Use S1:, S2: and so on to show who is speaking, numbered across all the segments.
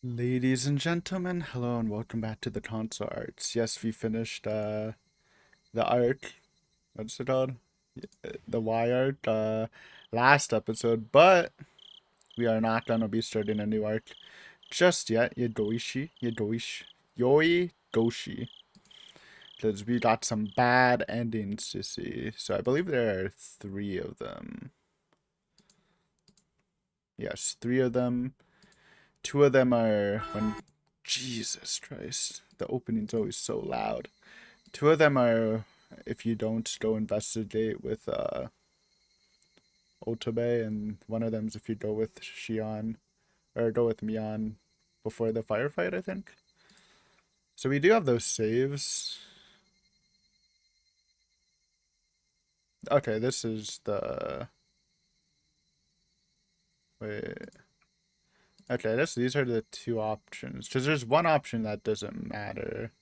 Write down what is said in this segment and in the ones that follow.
S1: Ladies and gentlemen, hello and welcome back to the console arts. Yes, we finished the arc. What's it called? The Y arc last episode, but we are not gonna be starting a new arc just yet. Yoigoshi. Because we got some bad endings to see. So I believe there are three of them. Yes, three of them. Two of them are when Jesus Christ. The opening's always so loud. Two of them are if you don't go investigate with Otobe, and one of them's if you go with Shion or go with Mion before the firefight, I think. So we do have those saves. Okay, this is the wait. Okay, these are the two options. Because there's one option that doesn't matter.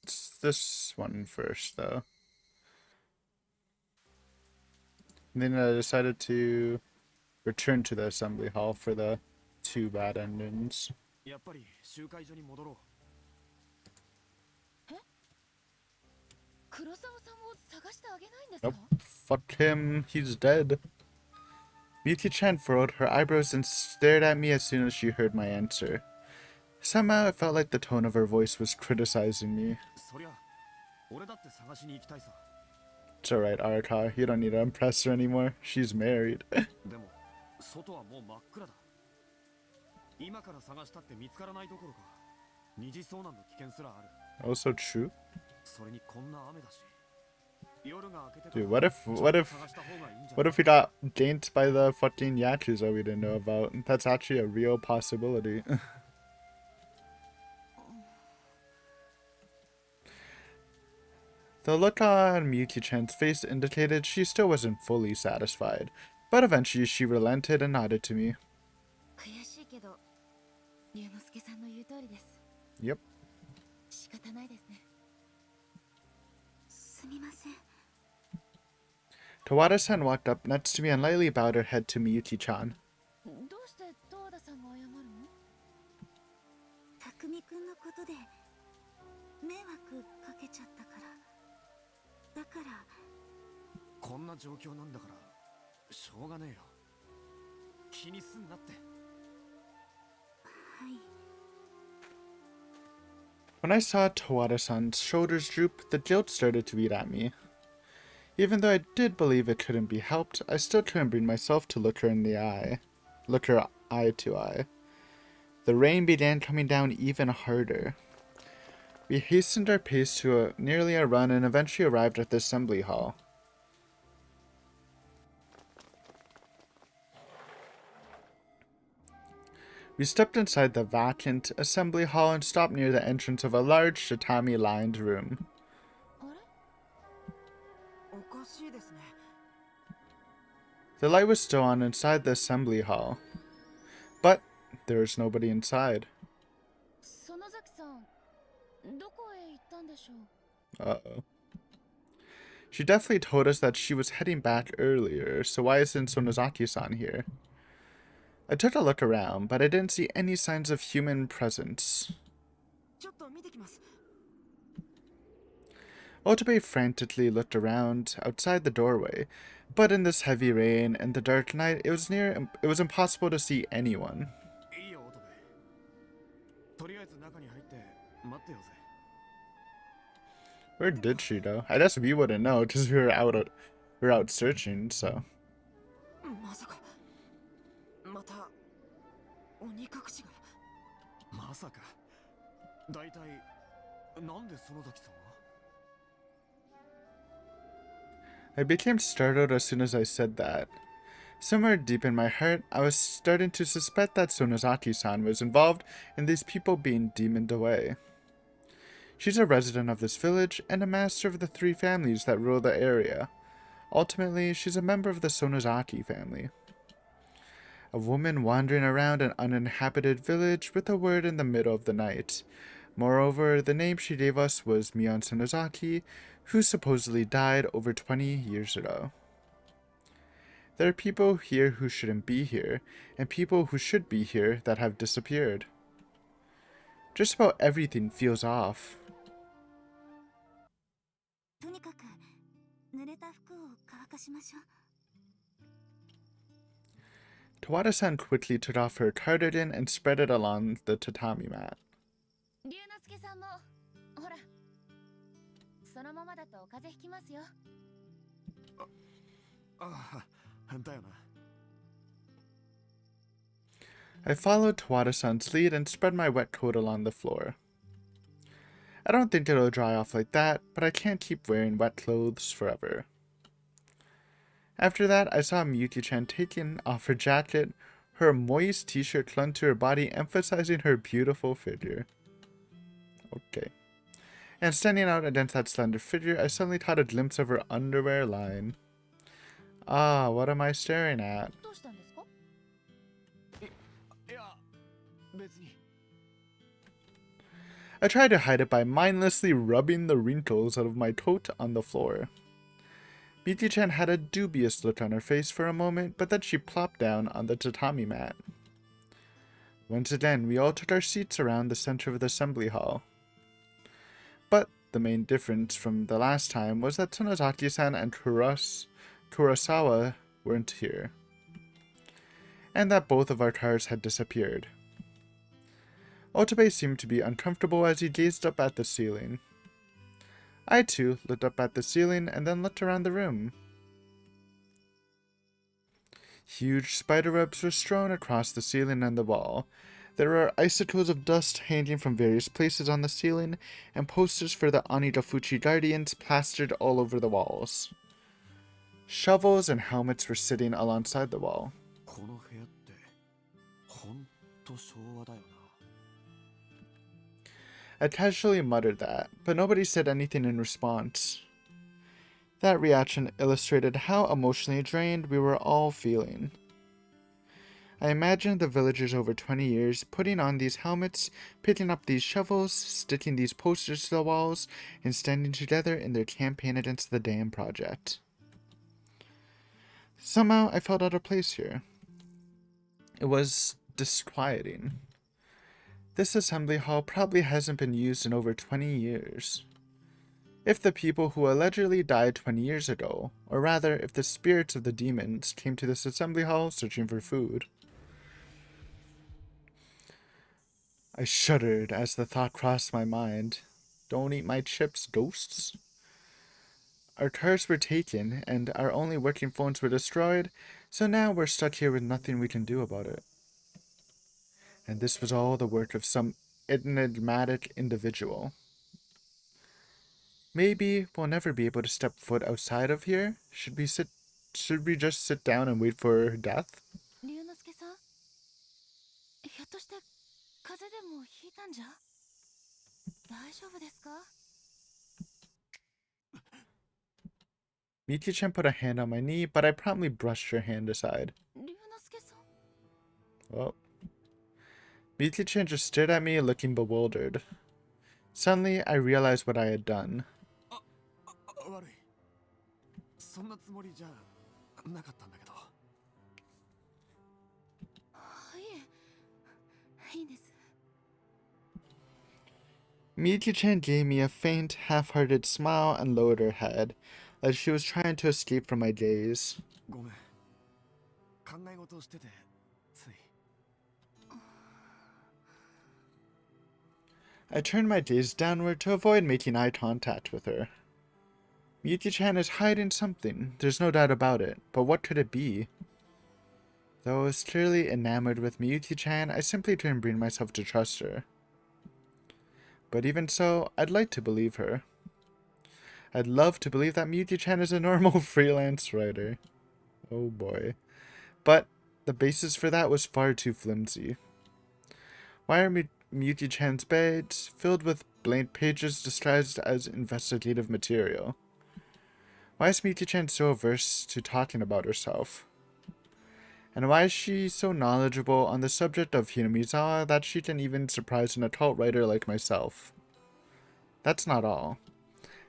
S1: It's this one first, though. And then I decided to return to the assembly hall for the two bad endings.
S2: やっぱり集会所に戻ろう。え？黒沢さんを探してあげないんですか？
S1: Nope. Fuck him. He's dead. Miki-chan furrowed her eyebrows and stared at me as soon as she heard my answer. Somehow it felt like the tone of her voice was criticizing me. It's alright, Araka. You don't need to impress her anymore. She's married. Also true. Dude, what if we got ganked by the fucking Yakuza we didn't know about? That's actually a real possibility. The look on Miyuki-chan's face indicated she still wasn't fully satisfied, but eventually she relented and nodded to me. Yep. Tawada-san walked up next to me and lightly bowed her head to Miyuki-chan. When I saw Tawada-san's shoulders droop, the guilt started to eat at me. Even though I did believe it couldn't be helped, I still couldn't bring myself to look her in the eye. Look her eye to eye. The rain began coming down even harder. We hastened our pace to nearly a run and eventually arrived at the assembly hall. We stepped inside the vacant assembly hall and stopped near the entrance of a large tatami-lined room. The light was still on inside the assembly hall, but there was nobody inside. Uh-oh. She definitely told us that she was heading back earlier, so why isn't Sonozaki-san here? I took a look around, but I didn't see any signs of human presence. Otobe frantically looked around outside the doorway, but in this heavy rain and the dark night, it was impossible to see anyone. Where did she go? I guess we wouldn't know because we were out searching, so. I became startled as soon as I said that. Somewhere deep in my heart, I was starting to suspect that Sonozaki-san was involved in these people being demoned away. She's a resident of this village and a master of the three families that rule the area. Ultimately, she's a member of the Sonozaki family. A woman wandering around an uninhabited village with a word in the middle of the night. Moreover, the name she gave us was Mion Sonozaki, who supposedly died over 20 years ago. There are people here who shouldn't be here, and people who should be here that have disappeared. Just about everything feels off.
S2: とにかく濡れた服を乾かしましょう。
S1: Tawada-san quickly took off her cardigan and spread it along the tatami mat.
S2: 龍之介さんもほらそのままだと風邪ひきますよ。
S3: ああ、だよな。
S1: I followed Tawada-san's lead and spread my wet coat along the floor. I don't think it'll dry off like that, but I can't keep wearing wet clothes forever. After that, I saw Miyuki-chan taking off her jacket. Her moist t-shirt clung to her body, emphasizing her beautiful figure. Okay. And standing out against that slender figure, I suddenly caught a glimpse of her underwear line. Ah, what am I staring at?
S2: どうしたんですか？
S3: いや、別に。
S1: I tried to hide it by mindlessly rubbing the wrinkles out of my coat on the floor. Miyuki-chan had a dubious look on her face for a moment, but then she plopped down on the tatami mat. Once again, we all took our seats around the center of the assembly hall. But the main difference from the last time was that Tsunazaki-san and Kurosawa weren't here, and that both of our cars had disappeared. Otobe seemed to be uncomfortable as he gazed up at the ceiling. I too looked up at the ceiling and then looked around the room. Huge spiderwebs were strewn across the ceiling and the wall. There were icicles of dust hanging from various places on the ceiling, and posters for the Onidafuchi Guardians plastered all over the walls. Shovels and helmets were sitting alongside the wall.
S3: この部屋ってほんと昭和だよな。
S1: I casually muttered that, but nobody said anything in response. That reaction illustrated how emotionally drained we were all feeling. I imagined the villagers over 20 years putting on these helmets, picking up these shovels, sticking these posters to the walls, and standing together in their campaign against the dam project. Somehow I felt out of place here. It was disquieting. This assembly hall probably hasn't been used in over 20 years. If the people who allegedly died 20 years ago, or rather, if the spirits of the demons came to this assembly hall searching for food. I shuddered as the thought crossed my mind. Don't eat my chips, ghosts. Our cars were taken, and our only working phones were destroyed, so now we're stuck here with nothing we can do about it. And this was all the work of some enigmatic individual. Maybe we'll never be able to step foot outside of here? Should we just sit down and wait for death?
S2: 龍之介さん、ひょっとして風邪でもひいたんじゃ？大丈夫ですか？
S1: Miki-chan put a hand on my knee, but I promptly brushed her hand aside.
S2: 龍之介さん。
S1: Well, Miki-chan just stared at me, looking bewildered. Suddenly, I realized what I had done.
S3: 悪い。そんなつもりじゃなかったんだけど。
S2: いえ、いいです。
S1: Miki-chan gave me a faint, half-hearted smile and lowered her head, like she was trying to escape from my gaze.
S3: ごめん。考え事をしてて、つい。
S1: I turned my gaze downward to avoid making eye contact with her. Miyuki-chan is hiding something, there's no doubt about it, but what could it be? Though I was clearly enamored with Miyuki-chan, I simply couldn't bring myself to trust her. But even so, I'd like to believe her. I'd love to believe that Miyuki-chan is a normal freelance writer. Oh boy. But the basis for that was far too flimsy. Why are Miyuki-chan's bags filled with blank pages disguised as investigative material? Why is Miyuki-chan so averse to talking about herself? And why is she so knowledgeable on the subject of Hinamizawa that she can even surprise an occult writer like myself? That's not all.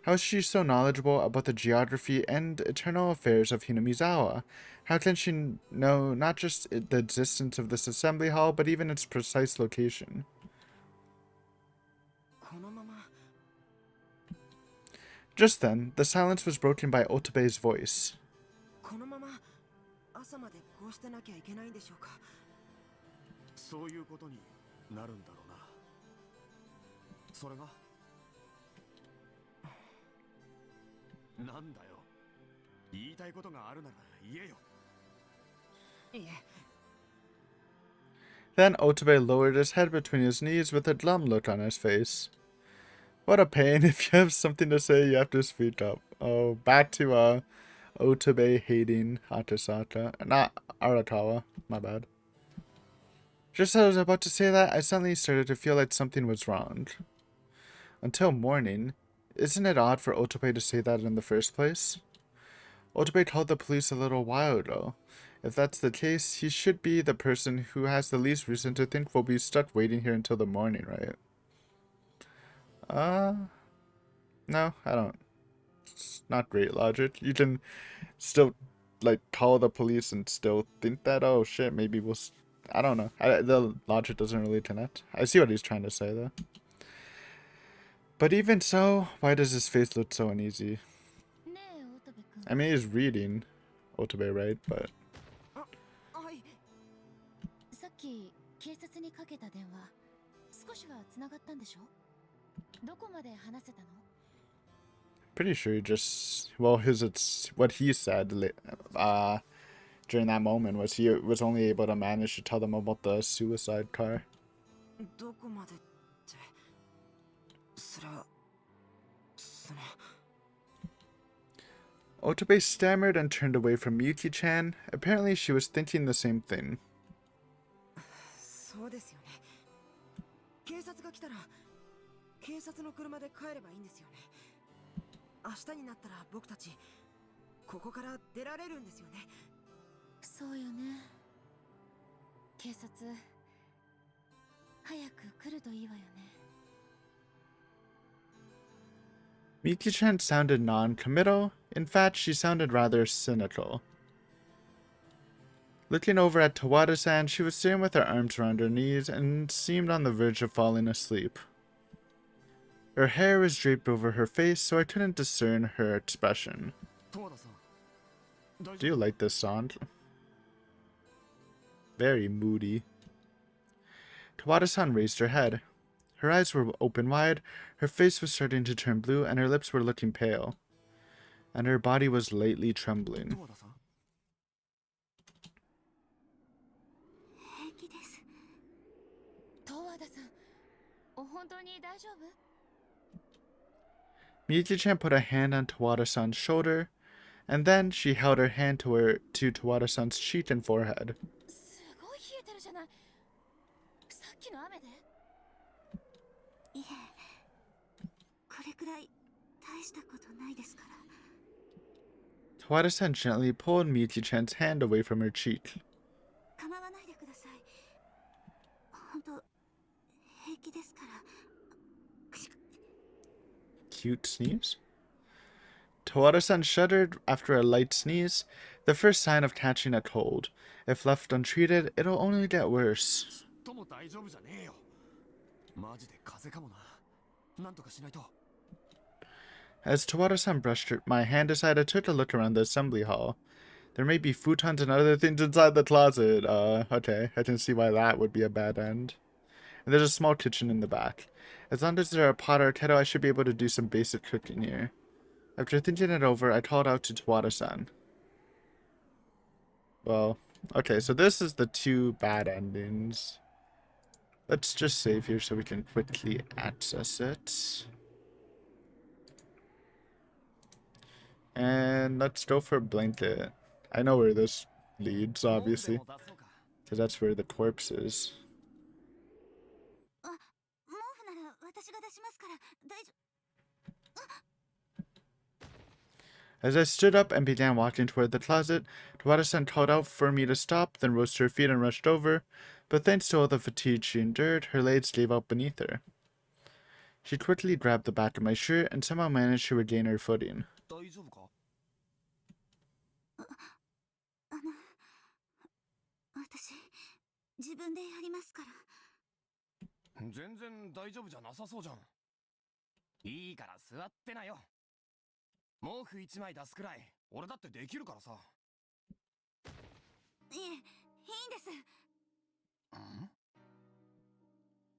S1: How is she so knowledgeable about the geography and eternal affairs of Hinamizawa? How can she know not just the existence of this assembly hall, but even its precise location?
S3: このまま
S1: Just then, the silence was broken by Otobe's voice.
S3: このまま朝までこうしてなきゃいけないんでしょうか。そういうことになるんだろうな。それがなんだよ。言いたいことがあるなら言えよ。いえ。
S1: Then Otobe lowered his head between his knees with a glum look on his face. What a pain. If you have something to say, you have to speak up. Oh, back to Otobe hating Hatasaka. Not Arakawa. My bad. Just as I was about to say that, I suddenly started to feel like something was wrong. Until morning. Isn't it odd for Otobe to say that in the first place? Otobe called the police a little while ago. If that's the case, he should be the person who has the least reason to think we'll be stuck waiting here until the morning, right? No, I don't. It's not great logic. You can still, like, call the police and still think that, oh shit, maybe we'll... I don't know. The logic doesn't really connect. I see what he's trying to say, though. But even so, why does his face look so uneasy?
S2: ねえ乙部君
S1: I mean, he's reading Otobe, right? But
S3: はい。
S2: さっき警察にかけた電話少しは繋がったんでしょどこまで話せたの
S1: pretty sure he just... Well, it's what he said during that moment was he was only able to manage to tell them about the suicide car.
S3: どこまでって。それは。その。
S1: Otobe stammered and turned away from Yuki-chan. Apparently she was thinking the same thing.
S3: そうですよね。警察が来たら警察の車で帰ればいいんですよね。明日になったら僕たちここから出られるんですよね。
S2: そうよね警察早く来るといいわよね
S1: Miki-chan sounded non-committal. In fact, she sounded rather cynical. Looking over at Tawada-san, she was sitting with her arms around her knees and seemed on the verge of falling asleep. Her hair was draped over her face, so I couldn't discern her expression. Do you like this song? Very moody. Tawada-san raised her head. Her eyes were open wide, her face was starting to turn blue, and her lips were looking pale. And her body was lightly trembling.
S2: 平気です十和田さん本当に大丈夫
S1: Miki-chan put a hand on Tawada-san's shoulder, and then she held her hand to Tawada-san's cheek and forehead.
S2: すごい冷えてるじゃないさっきの雨でいえこれくらい大したことないですから
S1: Tawada-san gently pulled Miki-chan's hand away from her cheek.
S2: 構わないでください本当平気ですから
S1: Cute sneeze? Tawada-san shuddered after a light sneeze, the first sign of catching a cold. If left untreated, it'll only get worse.
S3: とも大丈夫じゃねえよ。マジで風邪かもな。なんとかしないと。
S1: As Tawada-san brushed my hand aside, I took a look around the assembly hall. There may be futons and other things inside the closet. Okay, I can see why that would be a bad end. And there's a small kitchen in the back. As long as there are a pot or a kettle, I should be able to do some basic cooking here. After thinking it over, I called out to Tawada-san. Well, okay, so this is the two bad endings. Let's just save here so we can quickly access it. And let's go for a blanket. I know where this leads, obviously, because that's where the corpse is.
S2: あ毛布なら私が出しますから大丈夫
S1: As I stood up and began walking toward the closet, Tawada-san called out for me to stop, then rose to her feet and rushed over, but thanks to all the fatigue she endured, her legs gave out beneath her. She quickly grabbed the back of my shirt and somehow managed to regain her footing.
S3: 大丈夫か？
S2: 私自分でやりますから。
S3: 全然大丈夫じゃなさそうじゃん。いいから座ってなよ。毛布一枚出すくらい俺だってできるからさ。
S2: いえ、いいんです。
S3: ん？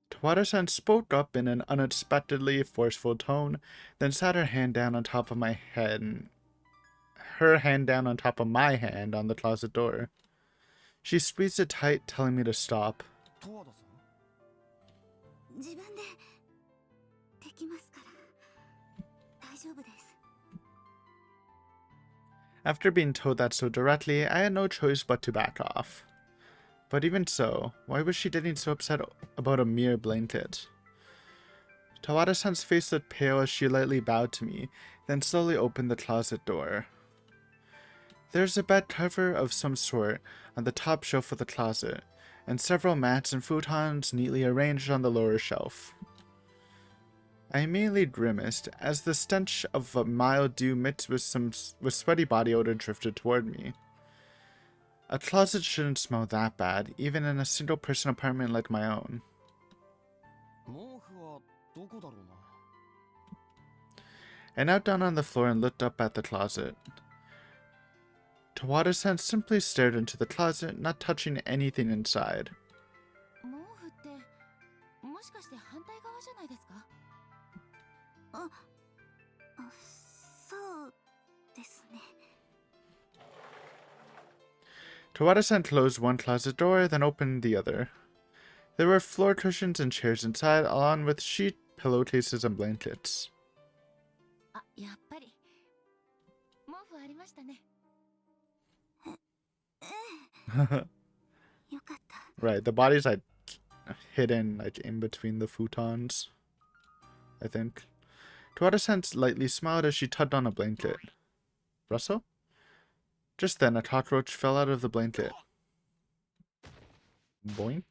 S1: Tawada-san spoke up in an unexpectedly forceful tone, then sat her hand down on top of my head, her hand down on top of my hand on the closet door. She squeezed it tight, telling me to stop.
S3: 十和田さん？
S2: 自分でできますから。大丈夫です。
S1: After being told that so directly, I had no choice but to back off. But even so, why was she getting so upset about a mere blanket? Tawada-san's face looked pale as she lightly bowed to me, then slowly opened the closet door. There's a bed cover of some sort on the top shelf of the closet, and several mats and futons neatly arranged on the lower shelf. I immediately grimaced as the stench of a mild dew mixed with sweaty body odor drifted toward me. A closet shouldn't smell that bad, even in a single-person apartment like my own.
S3: 毛布はどこだろうな。
S1: I knelt down on the floor and looked up at the closet. Tawada-san simply stared into the closet, not touching anything inside.
S2: 毛布ってもしかして反対側じゃないですか？そうですね。
S1: Tawada-san closed one closet door, then opened the other. There were floor cushions and chairs inside, along with sheet, pillowcases, and blankets.
S2: あ、やっぱり毛布ありましたね。よかった。
S1: Right, the body's like hidden like in between the futons, I think. Tawada-san lightly smiled as she tugged on a blanket. Russell? Just then, a cockroach fell out of the blanket. Boink.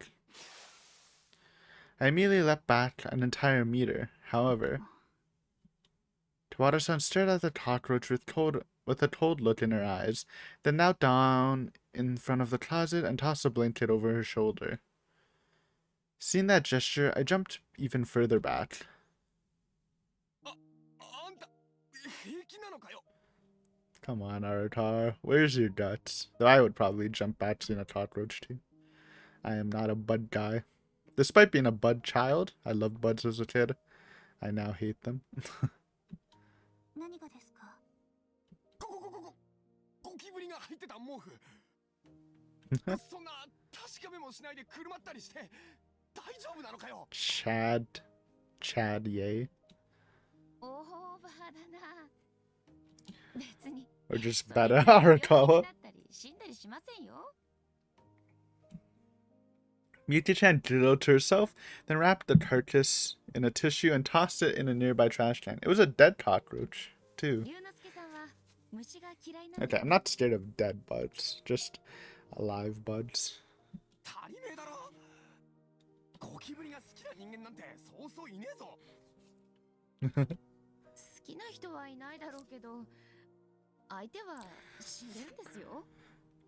S1: I immediately leapt back an entire meter. However, Tawada-san stared at the cockroach with a cold look in her eyes, then knelt down in front of the closet and tossed a blanket over her shoulder. Seeing that gesture, I jumped even further back. Come on, Aratar. Where's your guts? Though I would probably jump back seeing a cockroach too. I am not a bud guy. Despite being a bud child, I loved buds as a kid. I now hate them.
S2: 何がですか？
S3: ゴキブリが入ってた毛布。そんな確かめもしないでくるまったりして大丈夫なのかよ。
S1: Chad, yay.
S2: オーバーだな。別に。
S1: Or just better, Arakawa. Miyuki-chan giggled to herself, then wrapped the carcass in a tissue and tossed it in a nearby trash can. It was a dead cockroach, too. Okay, I'm not scared of dead buds, just alive buds.
S3: 足りねえだろ。ゴキブリが好きな人間なんてそうそういねえぞ。
S2: 好きな人はいないだろうけど、相手は死んでるんですよ。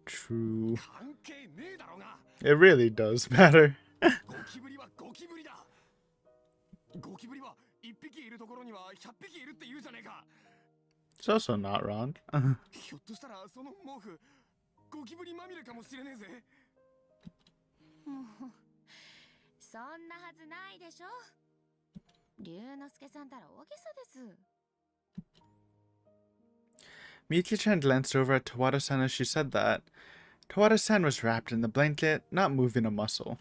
S1: True.
S3: 関係ねえだろうが。
S1: It really does matter.
S3: ゴキブリはゴキブリだ。ゴキブリは1匹いるところには100匹いるって言うじゃねえか。
S1: It's also not wrong.
S3: ひょっとしたらその毛布ゴキブリまみれかもしれねえぜ。
S2: もうそんなはずないでしょ。龍之介さんたら大げさです。
S1: Miyuki-chan glanced over at Tawada-san as she said that. Tawada-san was wrapped in the blanket, not moving a muscle.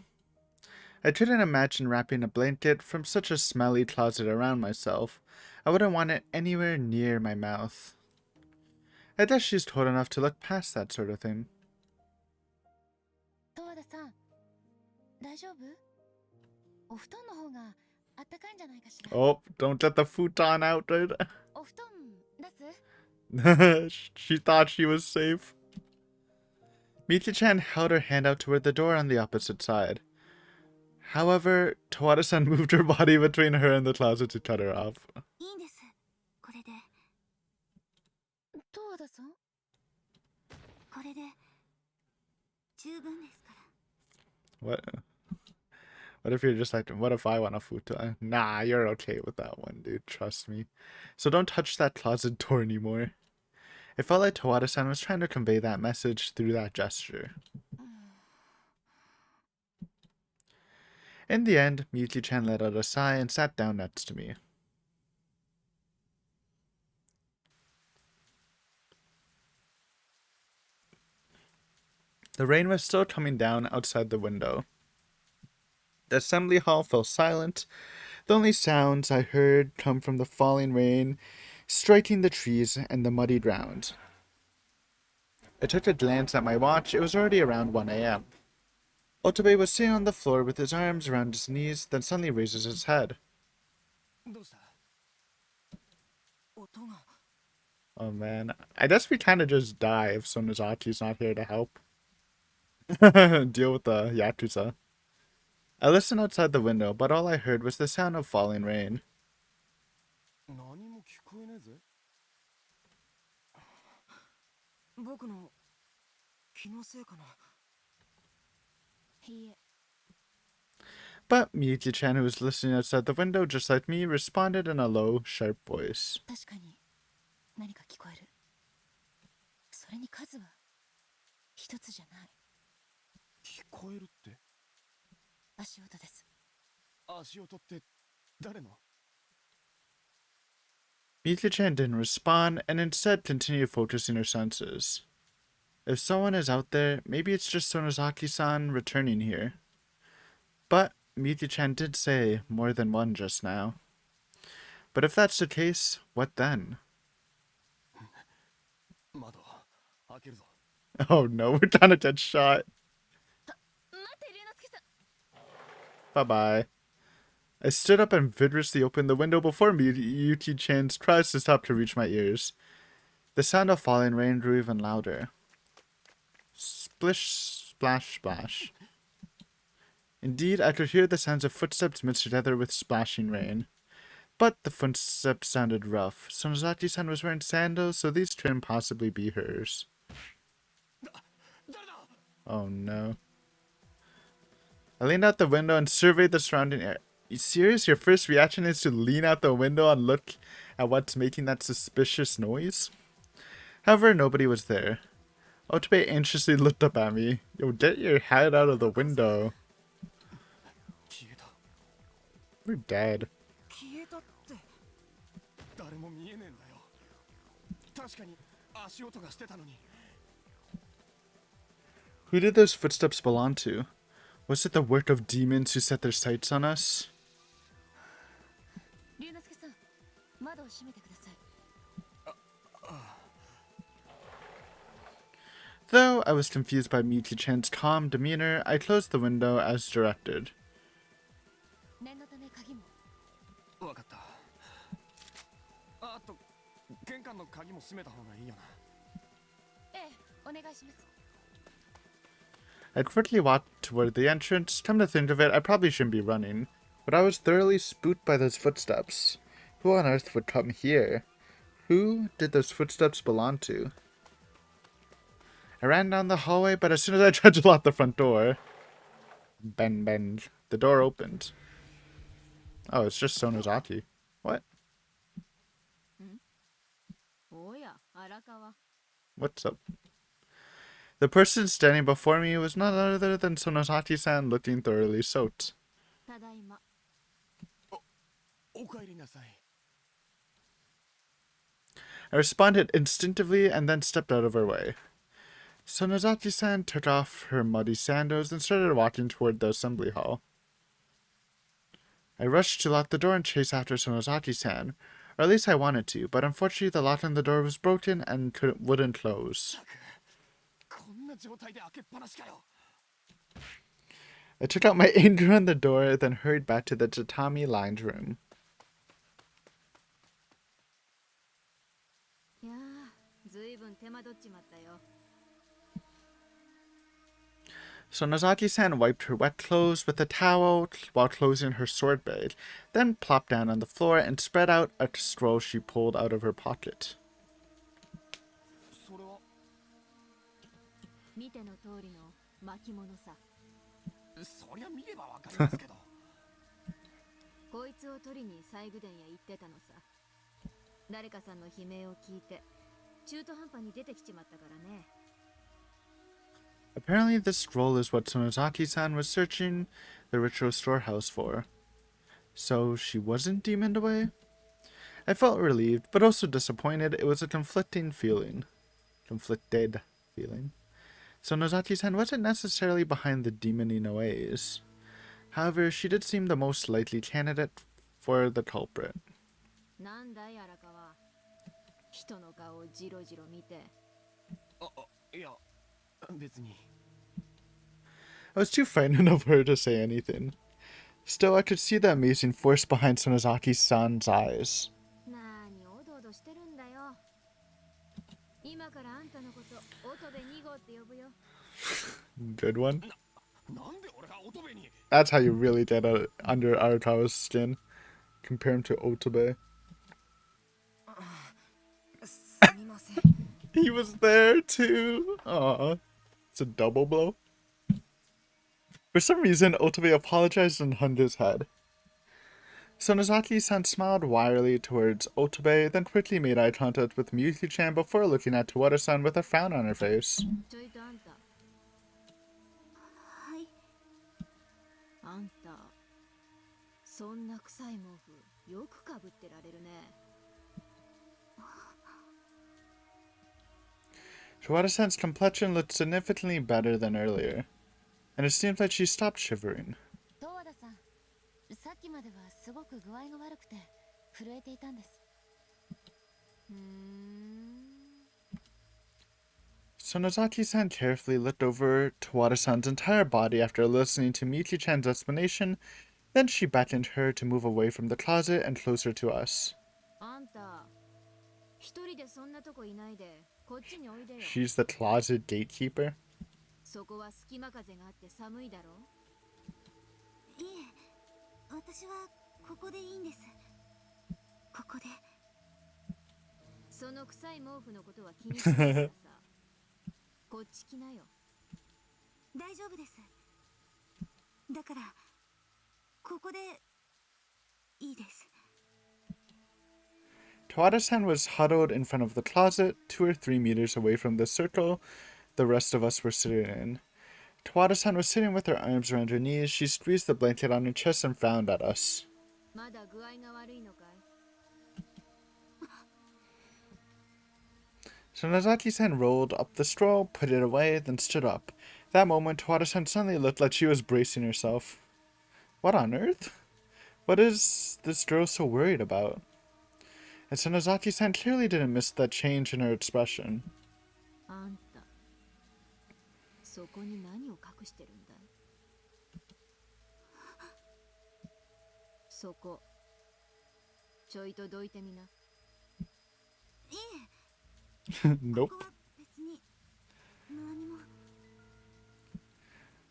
S1: I couldn't imagine wrapping a blanket from such a smelly closet around myself. I wouldn't want it anywhere near my mouth. I guess she's told enough to look past that sort of thing.
S2: 十和田さん、大丈夫？お布団の方があったかいんじゃないかしら。
S1: Oh, don't let the futon out, dude.
S2: お布団出す？
S1: She thought she was safe. Miki-chan held her hand out toward the door on the opposite side. However, Tawada-san moved her body between her and the closet to cut her off.
S2: いいんです。これで。十和田さん？これで十分ですから。
S1: What? What if you're just like, what if I want a futon? Nah, you're okay with that one, dude. Trust me. So don't touch that closet door anymore. It felt like Tawada-san was trying to convey that message through that gesture. In the end, Miyuki-chan let out a sigh and sat down next to me. The rain was still coming down outside the window. The assembly hall fell silent. The only sounds I heard come from the falling rain, striking the trees and the muddy ground. I took a glance at my watch. It was already around 1 a.m. Otobe was sitting on the floor with his arms around his knees, then suddenly raises his head. Oh man, I guess we kind of just die if Sonozaki's not here to help. Deal with the Yakuza. I listened outside the window, but all I heard was the sound of falling rain.
S3: 何も聞こえねえぜ。僕の気のせいかな。
S2: いいえ。
S1: But Miyuki-chan, who was listening outside the window just like me, responded in a low, sharp voice.
S2: 確かに何か聞こえる。それに数は一つじゃない。
S3: 聞こえるって？
S2: 足音です。
S3: 足音って誰の？
S1: Miyuki-chan didn't respond and instead continued focusing her senses. If someone is out there, maybe it's just Sonozaki-san returning here. But Miyuki-chan did say more than one just now. But if that's the case, what then? Oh no, we're gonna get shot. Bye-bye. I stood up and vigorously opened the window before Miyuki-chan's cries to stop to reach my ears. The sound of falling rain grew even louder. Splish, splash, splash. Indeed, I could hear the sounds of footsteps mixed together with splashing rain. But the footsteps sounded rough. Sonozaki-san was wearing sandals, so these couldn't possibly be hers. Oh no. I leaned out the window and surveyed the surrounding area. You serious? Your first reaction is to lean out the window and look at what's making that suspicious noise? However, nobody was there. Otobe anxiously looked up at me. Yo, get your head out of the window. We're dead. Who did those footsteps belong to? Was it the work of demons who set their sights on us? Though I was confused by Miyuki-chan's calm demeanor, I closed the window as directed. I quickly walked toward the entrance. Come to think of it, I probably shouldn't be running. But I was thoroughly spooked by those footsteps. Who on earth would come here? Who did those footsteps belong to? I ran down the hallway, but as soon as I tried to lock the front door... Bend, bend. The door opened. Oh, it's just Sonozaki. What? What's up? The person standing before me was none other than Sonozaki-san, looking thoroughly soaked. I responded instinctively and then stepped out of her way. Sonozaki-san took off her muddy sandals and started walking toward the assembly hall. I rushed to lock the door and chase after Sonozaki-san, or at least I wanted to, but unfortunately the lock on the door was broken and wouldn't close. I took out my anger on the door, then hurried back to the tatami-lined room. So Nozaki-san wiped her wet clothes with a towel while closing her sword bag, then plopped down on the floor and spread out a scroll she pulled out of her pocket.
S4: それは
S2: 見ての通りの巻物さ。
S4: そりゃ見ればわかりますけど
S2: こいつを取りに西宮殿へ行ってたのさ。誰かさんの悲鳴を聞いて中途半端に出てきちまったからね。
S1: Apparently, this scroll is what Sonozaki-san was searching the ritual storehouse for. So she wasn't demoned away? I felt relieved, but also disappointed. It was a conflicted feeling. Sonozaki-san wasn't necessarily behind the demoning aways. However, she did seem the most likely candidate for the culprit.
S2: なんだい荒川。人の顔をジロジロ見て。
S4: いや別に
S1: I was too frightened of her to say anything. Still, I could see the amazing force behind Sonozaki-san's eyes.
S2: なーにおどおどしてるんだよ。今からあんたのこと乙部2号って呼ぶよ。
S1: Good one.
S4: なんで俺が乙部に
S1: That's how you really get under Arakawa's skin. Compare him to Otobe.
S3: すみません。
S1: He was there too. Aw. It's a double blow. For some reason, Otobe apologized and hung his head. Sonozaki-san smiled wryly towards Otobe, then quickly made eye contact with Miyuki-chan before looking at Tawada-san with a frown on her face.
S2: ちょいとあんた。はい。あんた、そんな臭い毛布よくかぶってられるね。
S1: Tawada-san's complexion looked significantly better than earlier, and it seemed like she stopped shivering.
S2: 十和田さん、さっきまではすごく具合が悪くて震えていたんです。
S1: Sonozaki-san carefully looked over Tawada-san's entire body after listening to Miki-chan's explanation, then she beckoned her to move away from the closet and closer to us.
S2: あんた、一人でそんなとこいないでこっちにおいでよ。
S1: She's the closet gatekeeper.
S2: そこは隙間風があって寒いだろ。いえ、私はここでいいんです。ここで。その臭い毛布のことは気にしないからさ。こっち来なよ。大丈夫です。だからここでいいです。
S1: Tawada-san was huddled in front of the closet, 2 or 3 meters away from the circle the rest of us were sitting in. Tawada-san was sitting with her arms around her knees. She squeezed the blanket on her chest and frowned at us.
S2: まだ具合が悪いのかい?
S1: Sonozaki-san rolled up the scroll, put it away, then stood up. That moment, Tawada-san suddenly looked like she was bracing herself. What on earth? What is this girl so worried about? And Sonozaki-san clearly didn't miss that change in her expression.
S2: あんた、そこに何を隠してるんだい? そこ、ちょいとどいてみな。いえ。
S1: Nope.
S2: ここは別に何も。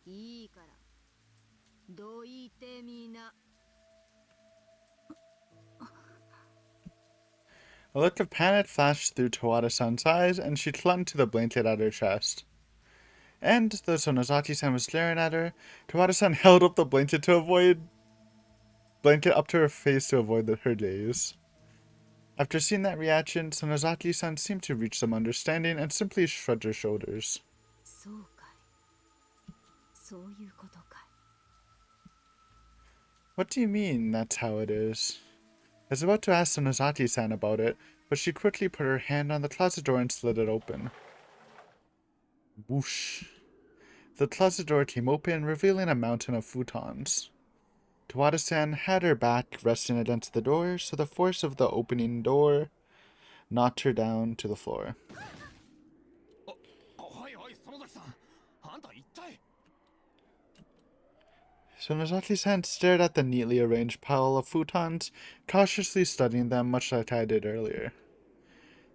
S2: いいから、どいてみな。
S1: A look of panic flashed through Tawada-san's eyes, and she clung to the blanket at her chest. And, though Sonozaki-san was staring at her, Tawada-san held up the blanket up to her face to avoid her gaze. After seeing that reaction, Sonozaki-san seemed to reach some understanding and simply shrugged her shoulders.
S2: そうかい。そういうことかい。
S1: What do you mean, that's how it is? I was about to ask Sonozaki-san about it, but she quickly put her hand on the closet door and slid it open. Whoosh. The closet door came open, revealing a mountain of futons. Tawada-san had her back resting against the door, so the force of the opening door knocked her down to the floor.
S4: はいはい園崎さんあんた一体
S1: Sonozaki-san stared at the neatly arranged pile of futons, cautiously studying them much like I did earlier.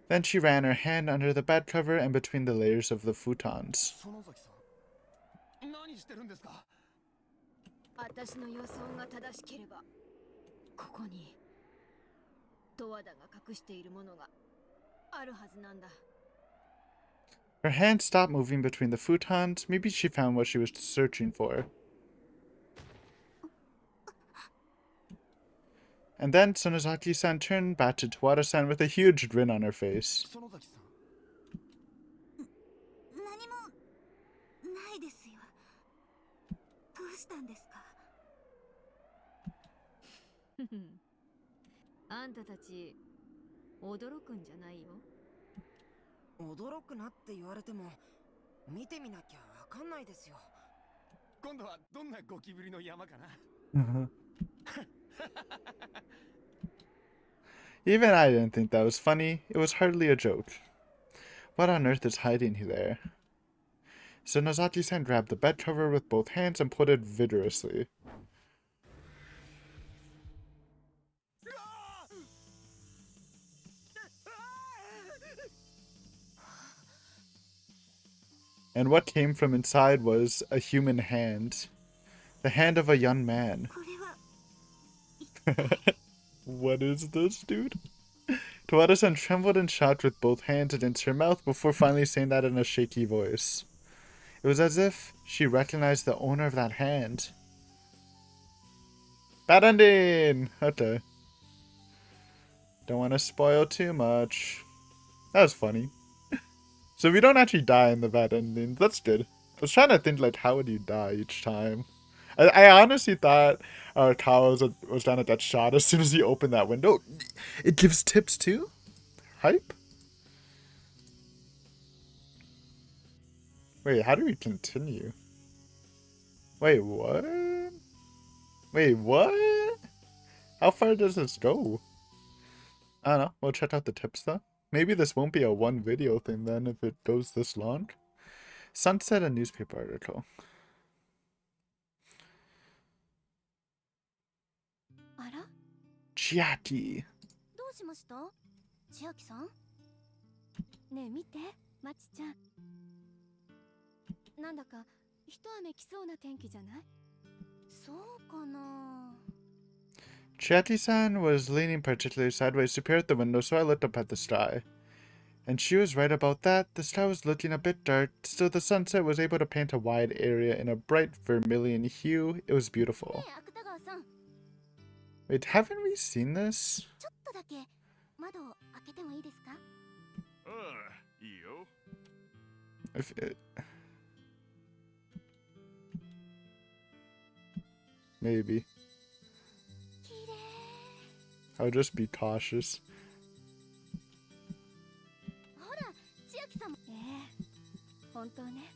S1: Then she ran her hand under the bed cover and between the layers of the futons.
S4: 園崎さん何何してるんですか。
S2: 私の予想が正しければ、ここに十和田が隠しているものがあるはずなんだ。
S1: Her hand stopped moving between the futons. Maybe she found what she was searching for. And then Sonozaki-san turned back to Tawada-san with a huge grin on her face.
S4: 園崎さん。
S2: 何もないですよ。どうしたんですか？あんたたち驚くんじゃないよ。
S3: 驚くなって言われても見てみなきゃわかんないですよ。
S4: 今度はどんなゴキブリの山かな。
S1: Even I didn't think that was funny. It was hardly a joke. What on earth is hiding there? Sonozaki-san grabbed the bed cover with both hands and pulled it vigorously. And what came from inside was a human hand. The hand of a young man.
S2: これは
S1: What is this, dude? Tawada-san trembled and shocked with both hands against her mouth before finally saying that in a shaky voice. It was as if she recognized the owner of that hand. Bad ending! Okay. Don't want to spoil too much. That was funny. So we don't actually die in the bad ending. That's good. I was trying to think, like, how would you die each time? I honestly thought Kyle was gonna get shot as soon as he opened that window. It gives tips too? Hype? Wait, how do we continue? Wait, what? Wait, what? How far does this go? I don't know. We'll check out the tips though. Maybe this won't be a one video thing then if it goes this long. Sunset, a newspaper article.
S2: あら、
S1: Chiaki.
S2: どうしました？千秋さん？ねえ見て、まちちゃん。なんだか一雨来そうな天気じゃない？そうかな。
S1: Chiaki-san was leaning particularly sideways to peer at the window, so I looked up at the sky. And she was right about that. The sky was looking a bit dark, still the sunset was able to paint a wide area in a bright vermilion hue. It was beautiful.
S2: ねえ、芥川さん、
S1: Wait, haven't we seen this?
S2: ちょっとだけ窓を開けてもいいですか？
S4: ああ、いいよ。
S1: If it... Maybe.
S2: きれい。
S1: I'll just be cautious.
S2: ほら、千秋さんも。ええ、本当ね。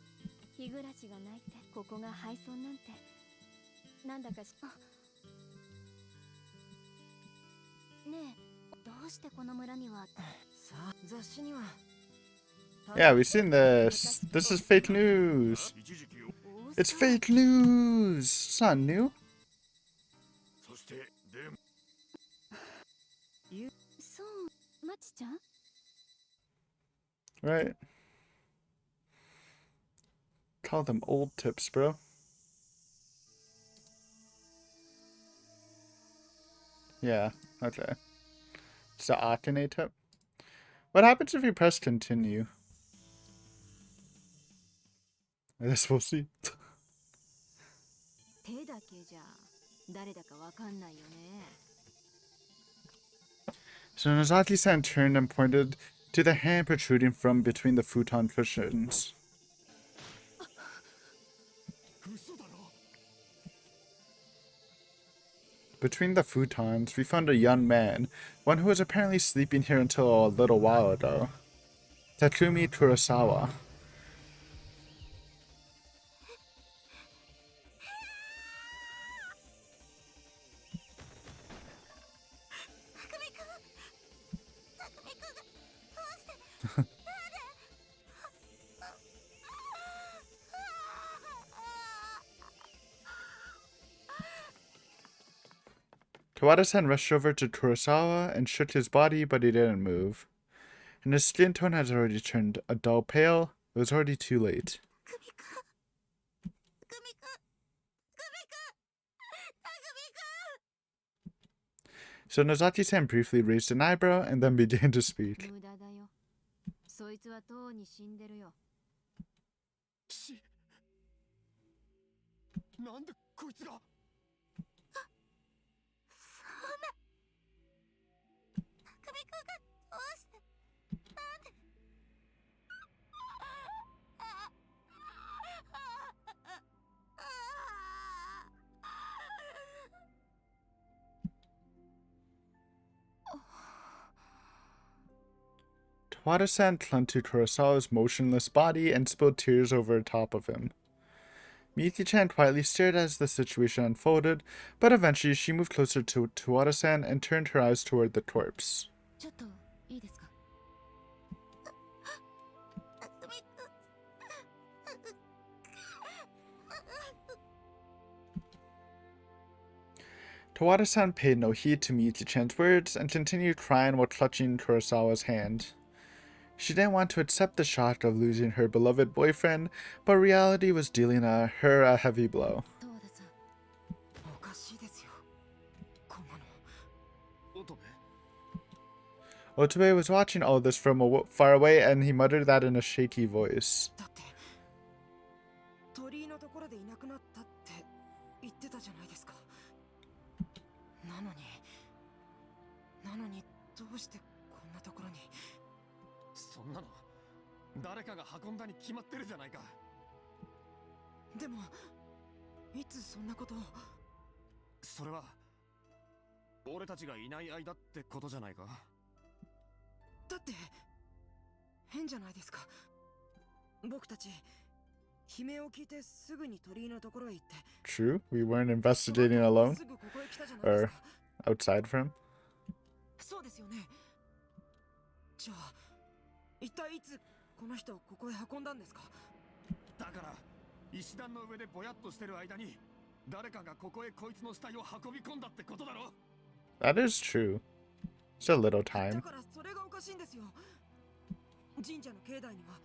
S2: 日暮らしがないってここが廃村なんてなんだかし。ねえ、どうしてこの村には。
S3: さあ、雑誌には
S1: Yeah, we've seen this. This is fake news. It's fake news. It's not new.
S4: そしてでも
S2: そう、まちちゃん。
S1: Right? Call them old tips, bro. Yeah, okay. It's the Akane tip. What happens if you press continue? I guess we'll see.
S2: 手だけじゃ誰だかわかんないよね。
S1: So Nozaki-san turned and pointed to the hand protruding from between the futon cushions.
S4: 嘘だろ。
S1: Between the futons, we found a young man, one who was apparently sleeping here until a little while ago. Takumi Kurosawa. Kawada-san rushed over to Kurosawa and shook his body, but he didn't move. And his skin tone had already turned a dull pale. It was already too late.
S2: 久美
S1: So Nozaki-san briefly raised an eyebrow and then began to speak.
S2: 無駄だよ。そいつはとうに死んでるよ。
S4: なんでこいつが。
S2: 首くんがどうしてなんで
S1: Tawada-san clung to Kurosawa's motionless body and spilled tears over top of him. Miyuki-chan quietly stared as the situation unfolded, but eventually she moved closer to Tawada-san and turned her eyes toward the corpse.
S2: ちょっといいですか。首くん
S1: Tawada-san paid no heed to Miyuki-chan's words and continued crying while clutching Kurosawa's hand. She didn't want to accept the shock of losing her beloved boyfriend, but reality was dealing her a heavy blow.
S2: 十和田さん。
S3: おかしいですよこんなの。
S4: 乙部。
S1: Otobe was watching all this from far away and he muttered that in a shaky voice.
S3: だって鳥居のところでいなくなったって言ってたじゃないですか。なのにどうしてこんなところに。
S4: そんなの誰かが運んだに決まってるじゃないか。
S3: でもいつそんなことを。
S4: それは俺たちがいない間ってことじゃないか。
S3: だって変じゃないですか。僕たち悲鳴を聞いてすぐに鳥居のところへ行って。
S1: True, we weren't investigating alone
S3: すぐここへ来たじゃないです
S1: or
S3: か。
S1: outside from.
S3: そうですよね。じゃあ一体いつこの人をここへ運んだんですか。
S4: だから石段の上でぼやっとしてる間に誰かがここへこいつの死体を運び込んだってことだろ。
S1: That is true. It's a little
S3: だ
S1: time.
S3: からそれがおかしいんですよ。神社の境内には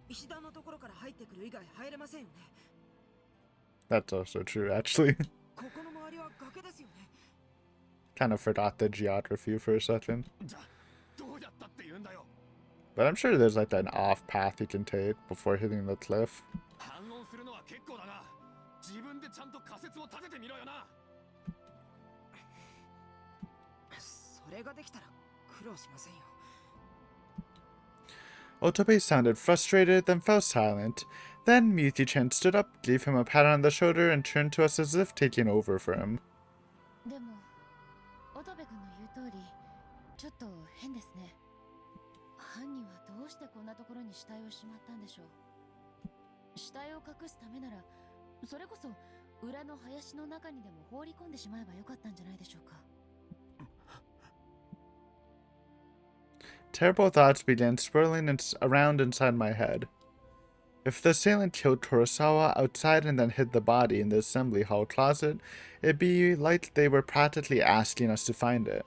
S3: 石段のところから入ってくる以外入れませんよね。
S1: That's also true, actually.
S3: ここの周りは崖ですよね。
S1: Kind of forgot the geography for a second.
S4: じゃあどうやったって言うんだよ。
S1: But I'm sure there's like an off path you can take before hitting the cliff.
S4: 反論するのは結構だが自分でちゃんと仮説を立ててみろよな。
S3: それができたら苦労しませんよ。
S1: Otobe sounded frustrated, then fell silent. Then Miyuki-chan stood up, gave him a pat on the shoulder, and turned to us as if taking over for him.
S2: でも乙部君の言う通りちょっと変ですね。犯人はどうしてこんなところに死体をしまったんでしょう。死体を隠すためならそれこそ裏の林の中にでも放り込んでしまえばよかったんじゃないでしょうか。
S1: Terrible thoughts began swirling around inside my head. If the assailant killed Kurosawa outside and then hid the body in the assembly hall closet, it'd be like they were practically asking us to find it.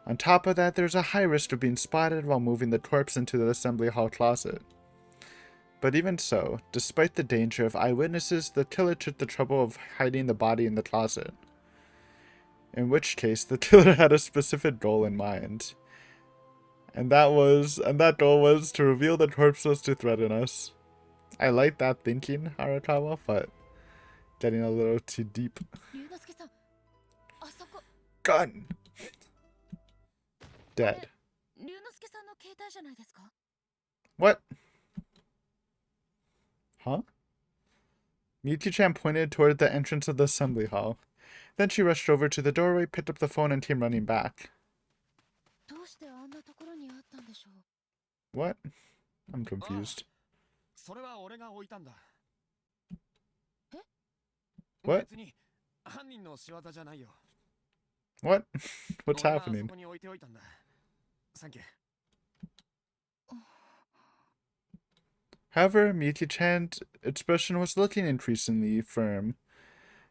S1: On top of that, there's a high risk of being spotted while moving the corpse into the assembly hall closet. But even so, despite the danger of eyewitnesses, the killer took the trouble of hiding the body in the closet. In which case, the killer had a specific goal in mind. And that goal was to reveal the corpses to threaten us. I like that thinking, Arakawa, but getting a little too deep.
S2: 龍之介さん、あそこ。
S1: Gun! Dead.
S2: 龍之介さんの携帯じゃないですか。
S1: What? Huh? Miyuki-chan pointed toward the entrance of the assembly hall. Then she rushed over to the doorway, picked up the phone, and came running back.
S2: どうしてあんなところにあったんでしょう。
S1: What? I'm confused.
S4: それは俺が置いたんだ。
S2: え？
S1: What?
S4: 別に犯人の仕業じゃないよ。
S1: What? What's
S4: 俺があそ
S1: happening?
S4: こに置いておいたんだ。サンキュー。
S1: However, Miyuki-chan's expression was looking increasingly firm,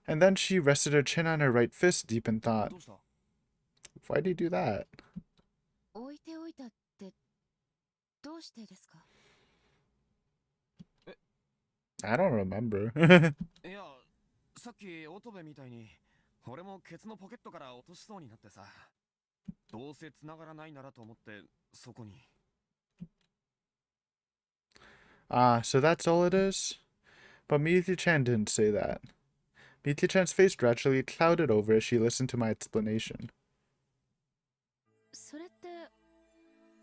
S1: and then she rested her chin on her right fist, deep in thought.
S4: どうした？
S1: Why'd he do that?
S2: 置いておいたってどうしてですか。
S1: I don't remember.
S4: いや、さっき乙部みたいに俺もケツのポケットから落としそうになってさ、どうせ繋がらないならと思ってそこに。
S1: Ah, so that's all it is? But Miyuki-chan didn't say that. Miyuki-chan's face gradually clouded over as she listened to my explanation.
S2: それって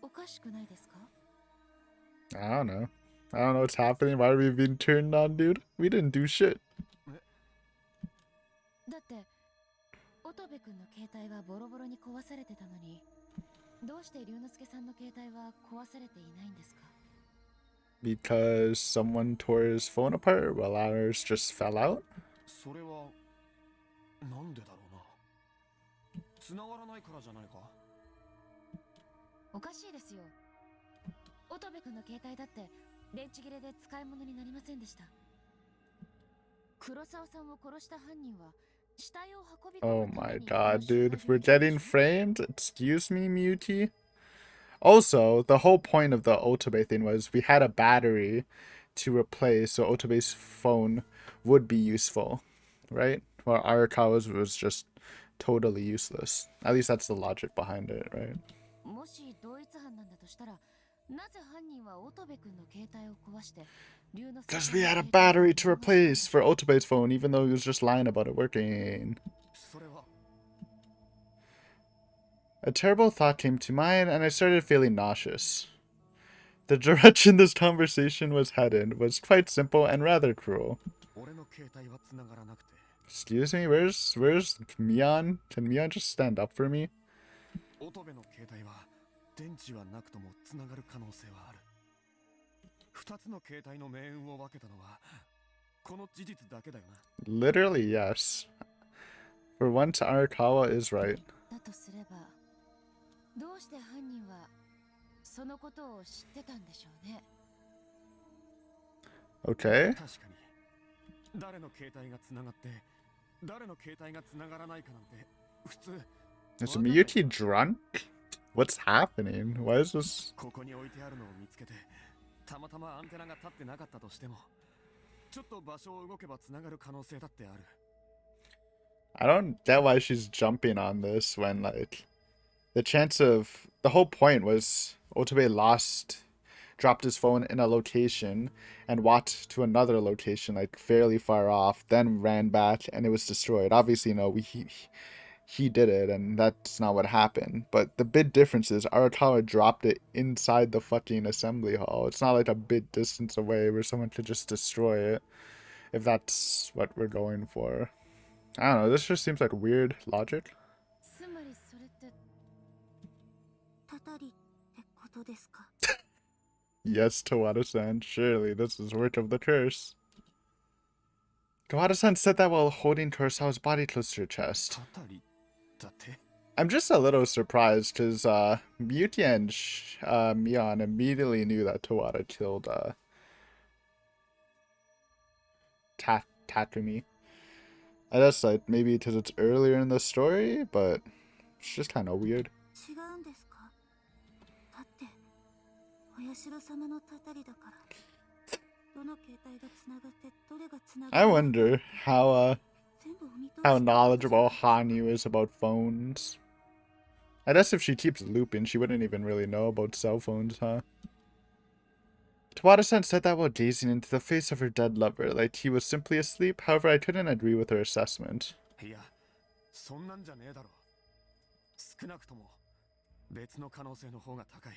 S2: おかしくないですか？
S1: I don't know. I don't know what's happening. Why are we being turned on, dude? We didn't do shit.
S2: だって乙部君の携帯はボロボロに壊されてたのに、どうして龍之介さんの携帯は壊されていないんですか？
S1: Because someone tore his phone apart while ours just fell out?
S4: それはなんでだろうな。繋がらないからじゃないか。
S2: おかしいですよ。乙部君の携帯だって電池切れで使い物になりませんでした。黒沢さんを殺した犯人は死体を運び込
S1: Oh
S2: むため
S1: my
S2: に
S1: god,
S2: この
S1: dude.
S2: 集
S1: We're
S2: 合住宅
S1: getting framed? Excuse me, Mewtwo? Also, the whole point of the Otobe thing was we had a battery to replace, so Otobe's phone would be useful, right? While Arakawa's was just totally useless. At least that's the logic behind it, right?
S2: もし同一犯なんだとしたら、なぜ犯人は乙部君の携帯を壊して龍之介
S1: Because
S2: さん
S1: we
S2: の
S1: had a
S2: 携帯を
S1: battery to
S2: 電話したんで
S1: replace
S2: す
S1: for
S2: か？
S1: Otobe's phone, even though he was just lying about it working.
S4: それは
S1: A terrible thought came to mind, and I started feeling nauseous. The direction this conversation was headed was quite simple and rather cruel.
S4: 俺の携帯は繋がらなくて、
S1: Excuse me, where's Mion? Can Mion just stand up for me?
S4: 乙部の携帯は電池はなくとも繋がる可能性はある。二つの携帯の命運を分けたのはこの事実だけだよな。
S1: Literally, yes. For once, Arakawa is right.
S2: だとすれば、どうして犯人はそのことを知ってたんでしょうね。
S1: Okay.
S4: 確かに誰の携帯が繋がって誰の携帯が繋がらないかなんて普通
S1: Is Miyuki drunk? What's happening? Why is this?
S4: ここに置いてあるのを見つけてたまたまアンテナが立ってなかったとしてもちょっと場所を動けば繋がる可能性だってある。
S1: I don't get why she's jumping on this when, like, the chance of the whole point was Otobe dropped his phone in a location and walked to another location, like fairly far off, then ran back and it was destroyed. Obviously, he did it, and that's not what happened. But the big difference is Arakawa dropped it inside the fucking assembly hall. It's not like a big distance away where someone could just destroy it, if that's what we're going for. I don't know, this just seems like weird logic.
S2: つまりそれってたたりってことですか？
S1: Yes, Tawada-san, surely this is work of the curse. Tawada-san said that while holding Kurosawa's body close to her chest.
S4: たたりだって
S1: I'm just a little surprised because Miyuki and Mion immediately knew that Tawada killed Takumi. I guess like maybe because it's earlier in the story, but it's just kind of weird.
S2: 違うんですか？だってお社様のたたりだから。どの携帯がつながってどれがつなが
S1: I
S2: らない
S1: wonder how
S2: 全部お見通し
S1: how
S2: ってことじゃない
S1: knowledgeable Hanyu is about phones. I guess if she keeps looping, she wouldn't even really know about cell phones, huh? Tawada-san said that while gazing into the face of her dead lover, like he was simply asleep. However, I couldn't agree with her assessment.
S4: いやそんなんじゃねえだろ。少なくとも別の可能性の方が高い。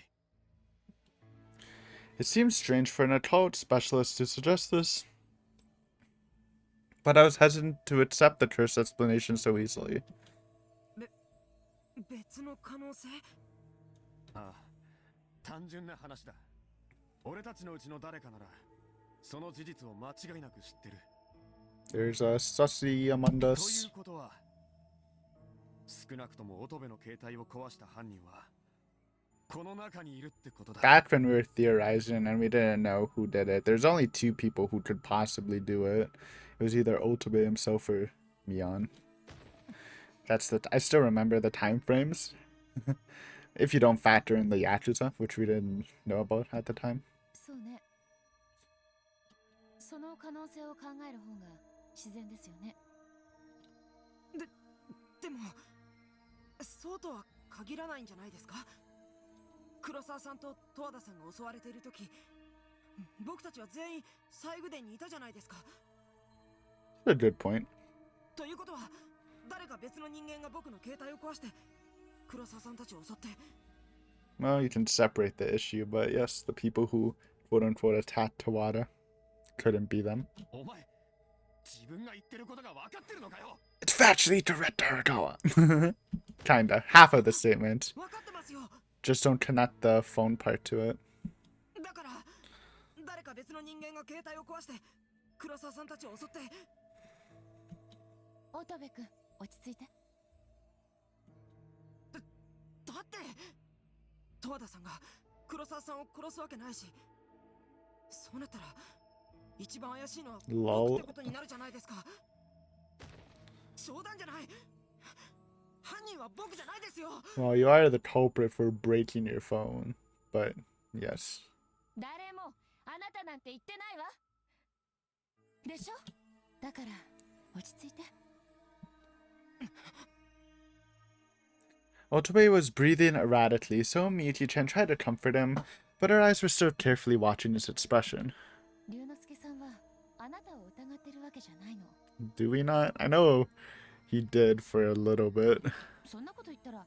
S1: It seems strange for an occult specialist to suggest this, but I was hesitant to accept the curse explanation so easily.
S3: 別の可能性？
S4: ああ、単純な話だ。俺たちのうちの誰かならその事実を間違いなく知ってる。
S1: There's a sussy among
S4: とい
S1: us.
S4: うことは少なくとも乙部の携帯を壊した犯人はこの中にいるってことだ。
S1: Back when we were theorizing and we didn't know who did it, there's only two people who could possibly do it. It was either Otobe himself or Mion. I still remember the time frames. If you don't factor in the Yakuza, which we didn't know about at the time.
S2: そうね。その可能性を考える方が自然ですよね。
S3: でもそうとは限らないんじゃないですか。黒沢さんと十和田さんが襲われている時、僕たちは全員西宮殿にいたじゃないですか。
S1: A good point.
S3: ということは誰か別の人間が僕の携帯を壊して黒沢さんたちを襲って。
S1: Well, you can separate the issue, but yes, the people who quote unquote attacked Tawada couldn't be them.
S4: お前自分が言ってることが分かってるのかよ。
S1: It's factually correct, Aragawa. Kinda. Half of the statement.
S3: 分かってますよ。
S1: Just don't connect the phone part to it.
S3: だから誰か別の人間が携帯を壊して黒沢さんたちを襲って。
S2: 乙部君、落ち着いて。
S3: だって十和田さんが黒沢さんを殺すわけないし、そうなったら一番怪しいのは僕ってことになるじゃないですか。冗談じゃない。犯人は僕じゃないですよ。
S1: Well, you are the culprit for breaking your phone, but yes.
S2: 誰もあなたなんて言ってないわ。でしょ？だから落ち着いて。
S1: Otobe was breathing erratically, so Miyuki-chan tried to comfort him, but her eyes were still carefully watching his expression.
S2: 龍之介さんはあなたを疑ってるわけじゃないの。
S1: Do we not? I know he did for a little bit.
S2: そんなこと言ったら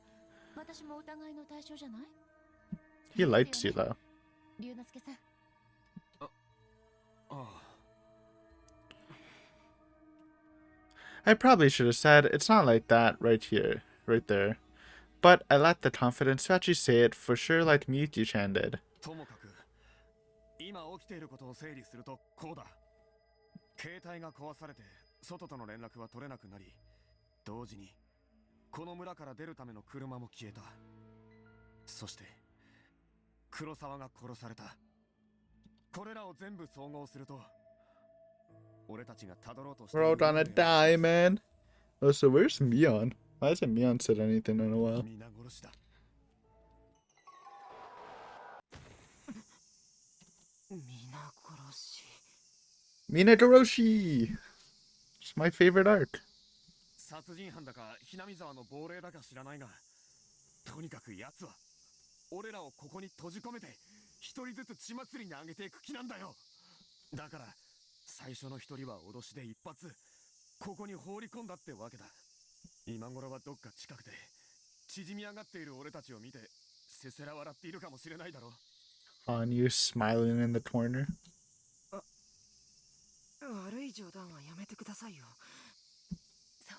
S2: 私も疑いの対象じゃない？
S1: He likes you, though.
S2: 龍之介さん。
S4: ああ
S1: I probably should have said, it's not like that right here, right there. But I lacked the confidence to actually say it for sure like Miyuki-chan did.
S4: ともかく今起きていることを整理するとこうだ。携帯が壊されて外との連絡は取れなくなり、同時にこの村から出るための車も消えた。そして黒沢が殺された。これらを全部総合すると俺たちがたどろうとしている
S1: We're all gonna die, man. Oh, so where's Mion? Why hasn't Mion said anything in a while?
S4: 皆殺しだ。
S3: 皆殺し。
S1: Minagoroshi! It's my favorite arc.
S4: 殺人犯だかひなみ沢の亡霊だか知らないが、とにかく奴は俺らをここに閉じ込めて一人ずつ血祭りにあげていく気なんだよ。だから最初の一人は脅しで一発ここに放り込んだってわけだ。今頃はどっか近くで縮み上がっている俺たちを見てせせら笑っているかもしれないだろう。
S1: Hanyu smiling in the corner.
S3: 悪い冗談はやめてくださいよ。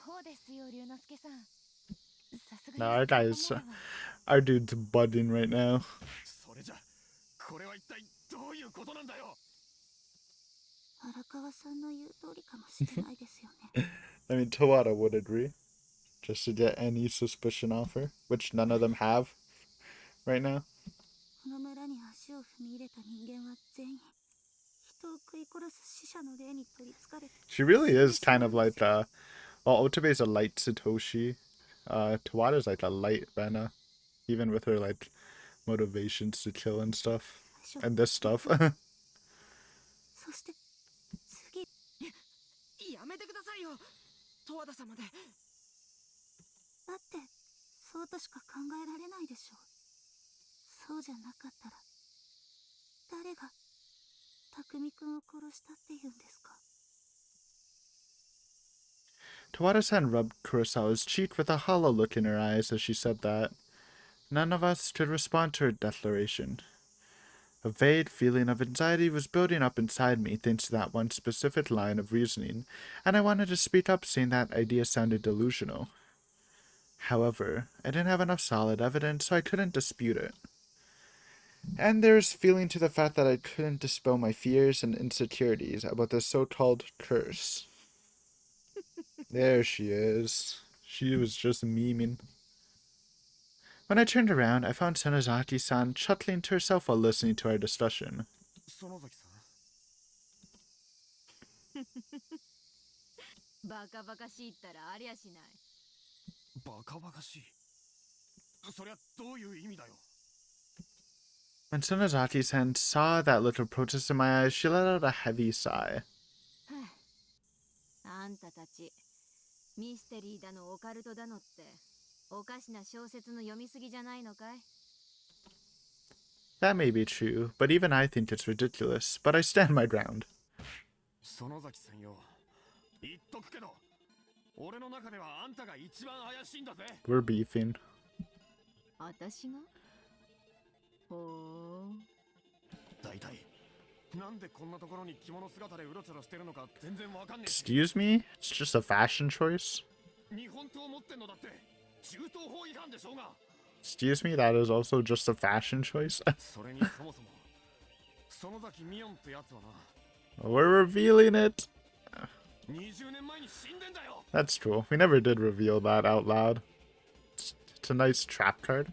S2: そうですよ、龍之介さん。さす
S1: No,
S2: が
S1: our
S2: に
S1: guy's,
S2: そう思うわ。
S1: our dude's budding right now.
S4: それじゃこれは一体どういうことなんだよ。
S2: 荒川さんの言う通りかもしれないですよね。
S1: I mean, Tawada would agree. Just to get any suspicion off her, which none of them have right now.
S2: この村に足を踏み入れた人間は全員人を食い殺す死者の霊に取りつかれて。
S1: She really is kind of like, well, Otobe's a light Satoshi. Tawada's like a light Rena. Even with her, like, motivations to kill and stuff. And this stuff.
S2: そして次。
S3: やめてくださいよ、十和田様で。
S2: だってそうとしか考えられないでしょう。そうじゃなかったら誰が匠くんを殺したって言うんですか？
S1: Tawada-san rubbed Kurosawa's cheek with a hollow look in her eyes as she said that. None of us could respond to her declaration. A vague feeling of anxiety was building up inside me thanks to that one specific line of reasoning, and I wanted to speak up saying that idea sounded delusional. However, I didn't have enough solid evidence, so I couldn't dispute it. And there's feeling to the fact that I couldn't dispel my fears and insecurities about this so-called curse. There she is. She was just memeing. When I turned around, I found Sonozaki-san chuckling to herself while listening to our discussion.
S4: 園崎さん、
S2: バカバカしいったらありゃしない。
S4: バカバカしい。そりゃどういう意味だよ。
S1: When Sonozaki-san saw that little protest in my eyes, she let out a heavy sigh.
S2: あんたたちミステリーだのオカルトだのっておかしな小説の読みすぎじゃないのかい？
S1: That may be true, but even I think it's ridiculous. But I stand my ground.
S4: 園崎さんよ、言っとくけど、俺の中ではあんたが一番怪しいんだぜ。
S1: We're beefing.
S2: 私が？ほ
S4: 大体なんでこんなところに着物姿でうろちょろしてるのか全然わかんねえし。
S1: Excuse me? It's just a fashion choice?
S4: 日本刀持ってんのだって銃刀法違反でしょうが。
S1: Excuse me? That is also just a fashion choice?
S4: それにそもそも園崎美音ってやつはな、
S1: We're revealing it!
S4: 20年前に死んでんだよ。
S1: That's true. We never did reveal that out loud. It's a nice trap card.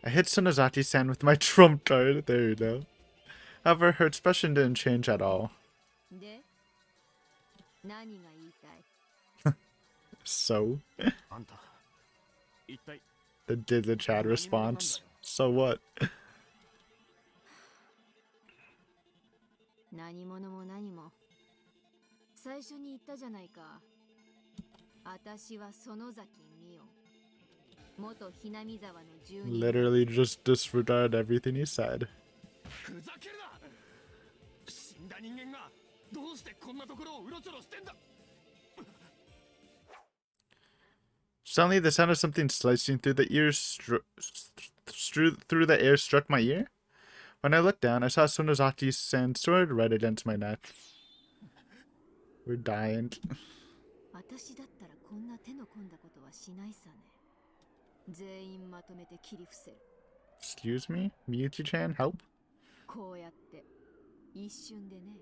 S1: I hit Sonozaki-san with my trump card. There you go. However, her expression didn't change at all.
S2: う。で、何が言いたい？
S1: So?
S4: あんた一体
S1: Did the chat response. So what?
S2: 何者も何も。最初に言ったじゃないか。私は園崎美音。元ひなみ沢の住人。
S1: Literally just disregard everything he said.
S4: ふざけるな。死んだ人間がどうしてこんなところをうろちょろしてんだ。
S1: Suddenly, the sound of something slicing through the through the air struck my ear. When I looked down, I saw Sonozaki-san's sword right against my neck. We're dying.
S2: 私だったらこんな手の込んだことはしないさね。全員まとめて切り伏せる。
S1: Excuse me? Miyuki-chan, help?
S2: こうやって一瞬でね。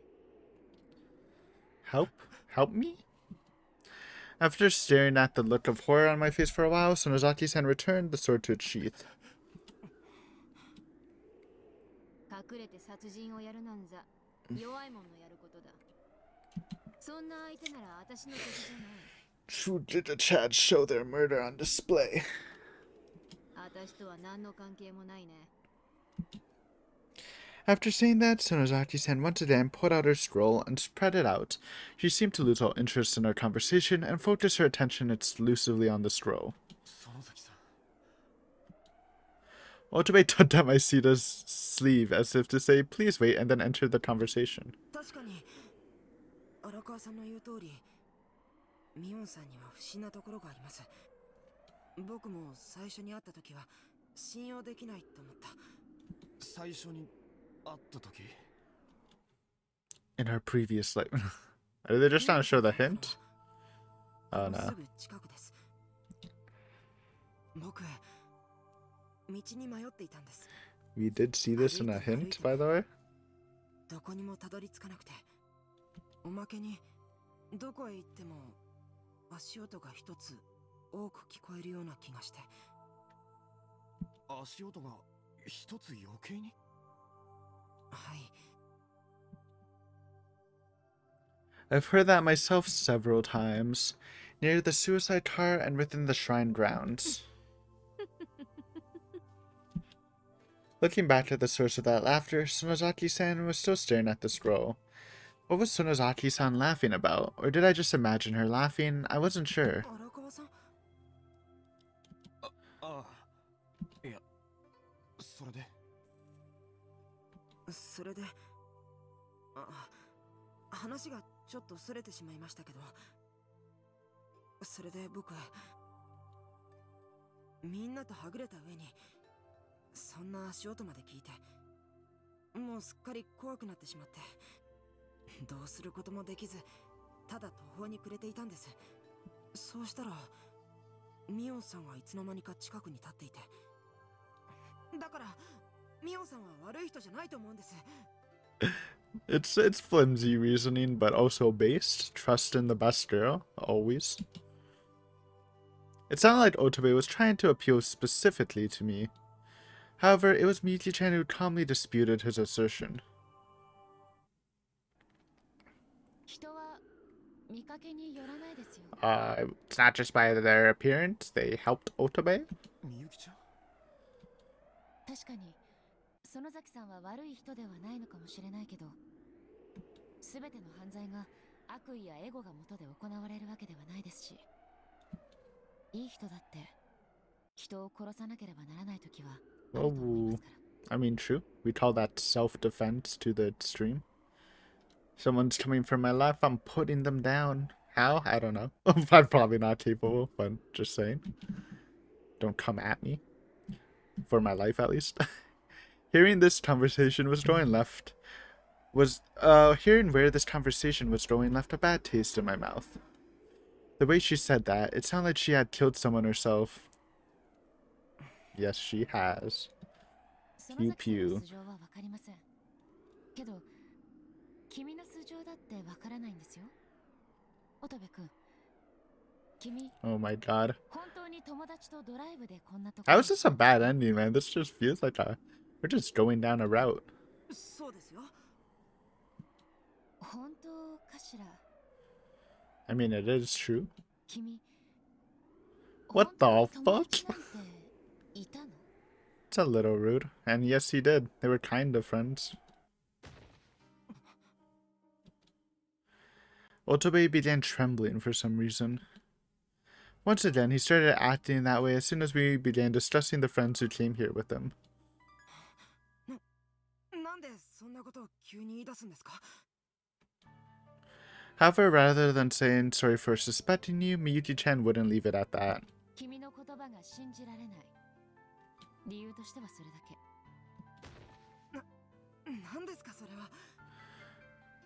S1: Help? Help me? After staring at the look of horror on my face for a while, Sonozaki-san returned the sword to its sheath.
S2: 隠れて殺人をやるなんざ弱い者のやることだ。そんな相手なら私の敵じゃない。
S1: Who did the chat show their murder on display?
S2: 私とは何の関係もないね。
S1: After saying that, Sonozaki-san once again pulled out her scroll and spread it out. She seemed to lose all interest in our conversation and focus her attention exclusively on the scroll.
S4: 園崎さん、
S1: Otobe tugged at my Sita's sleeve as if to say, please wait, and then entered the conversation.
S3: 確かに荒川さんの言う通り、ミオンさんには不審なところがあります。僕も最初に会った時は信用できないと思った。
S4: 最初に会った時。
S1: In our previous life. Are they just trying to show the hint?
S3: こ
S1: Oh
S3: の
S1: no.
S3: すぐ近くです。僕、道に迷っていたんです。
S1: We did see this in a hint, by the way.
S3: どこにもたどり着かなくて、おまけにどこへ行っても足音が一つ多く聞こえるような気がして。
S4: 足音が一つ余計に。
S3: はい。
S1: I've heard that myself several times, near the suicide car and within the shrine grounds. Looking back at the source of that laughter, Sonozaki-san was still staring at the scroll. What was Sonozaki-san laughing about? Or did I just imagine her laughing? I wasn't sure.
S3: 荒川さん、
S4: ああ、いや、それで。
S3: それで、話がちょっとそれてしまいましたけど、それで僕、みんなとはぐれた上にそんな足音まで聞いて、もうすっかり怖くなってしまって、どうすることもできず、ただ途方に暮れていたんです。そうしたらミオンさんはいつの間にか近くに立っていて、だからミオンさんは悪い人じゃないと思うんです。
S1: It's flimsy reasoning, but also based. Trust in the best girl, always. It sounded like Otobe was trying to appeal specifically to me. However, it was Miki-chan who calmly disputed his assertion.
S2: 人は見かけによらないですよ。
S1: It's not just by their appearance. They helped Otobe.
S4: みゆきちゃん。
S2: 確かに園崎さんは悪い人ではないのかもしれないけど、全ての犯罪が悪意やエゴが元で行われるわけではないですし、いい人だって人を殺さなければならない時はあると思います
S1: Oh,
S2: から。
S1: I mean, true. We call that self-defense to the extreme. Someone's coming for my life, I'm putting them down. How? I don't know. I'm probably not capable, but just saying. Don't come at me. For my life, at least. Hearing this conversation was going left hearing where this conversation was going left a bad taste in my mouth. The way she said that, it sounded like she had killed someone herself. Yes, she has.
S2: その
S1: Pew
S2: 崎さんの
S1: pew.
S2: 素性はわかりませんけど、君の素性だってわからないんですよ、乙部君。君、
S1: Oh my god.
S2: 本当に友達とドライブでこんなとこ
S1: How
S2: ろ
S1: is
S2: に
S1: this a bad ending, man? This just feels like we're just going down a route.
S3: そうですよ。
S2: 本当かしら。
S1: I mean, it is true.
S2: 君、
S1: What
S2: 本当
S1: the
S2: に友
S1: fuck?
S2: 達なんていたの？
S1: It's a little rude. And yes, he did. They were kind of friends. Otobe began trembling for some reason. Once again, he started acting that way as soon as we began discussing the friends who came here with him.
S3: なんでそんなことを急に言い出すんですか？
S1: However, rather than saying sorry for suspecting you, Miyuki-chan wouldn't leave it at that.
S2: 君の言葉が信じられない。理由としてはそれだけ。
S3: なんですかそれは。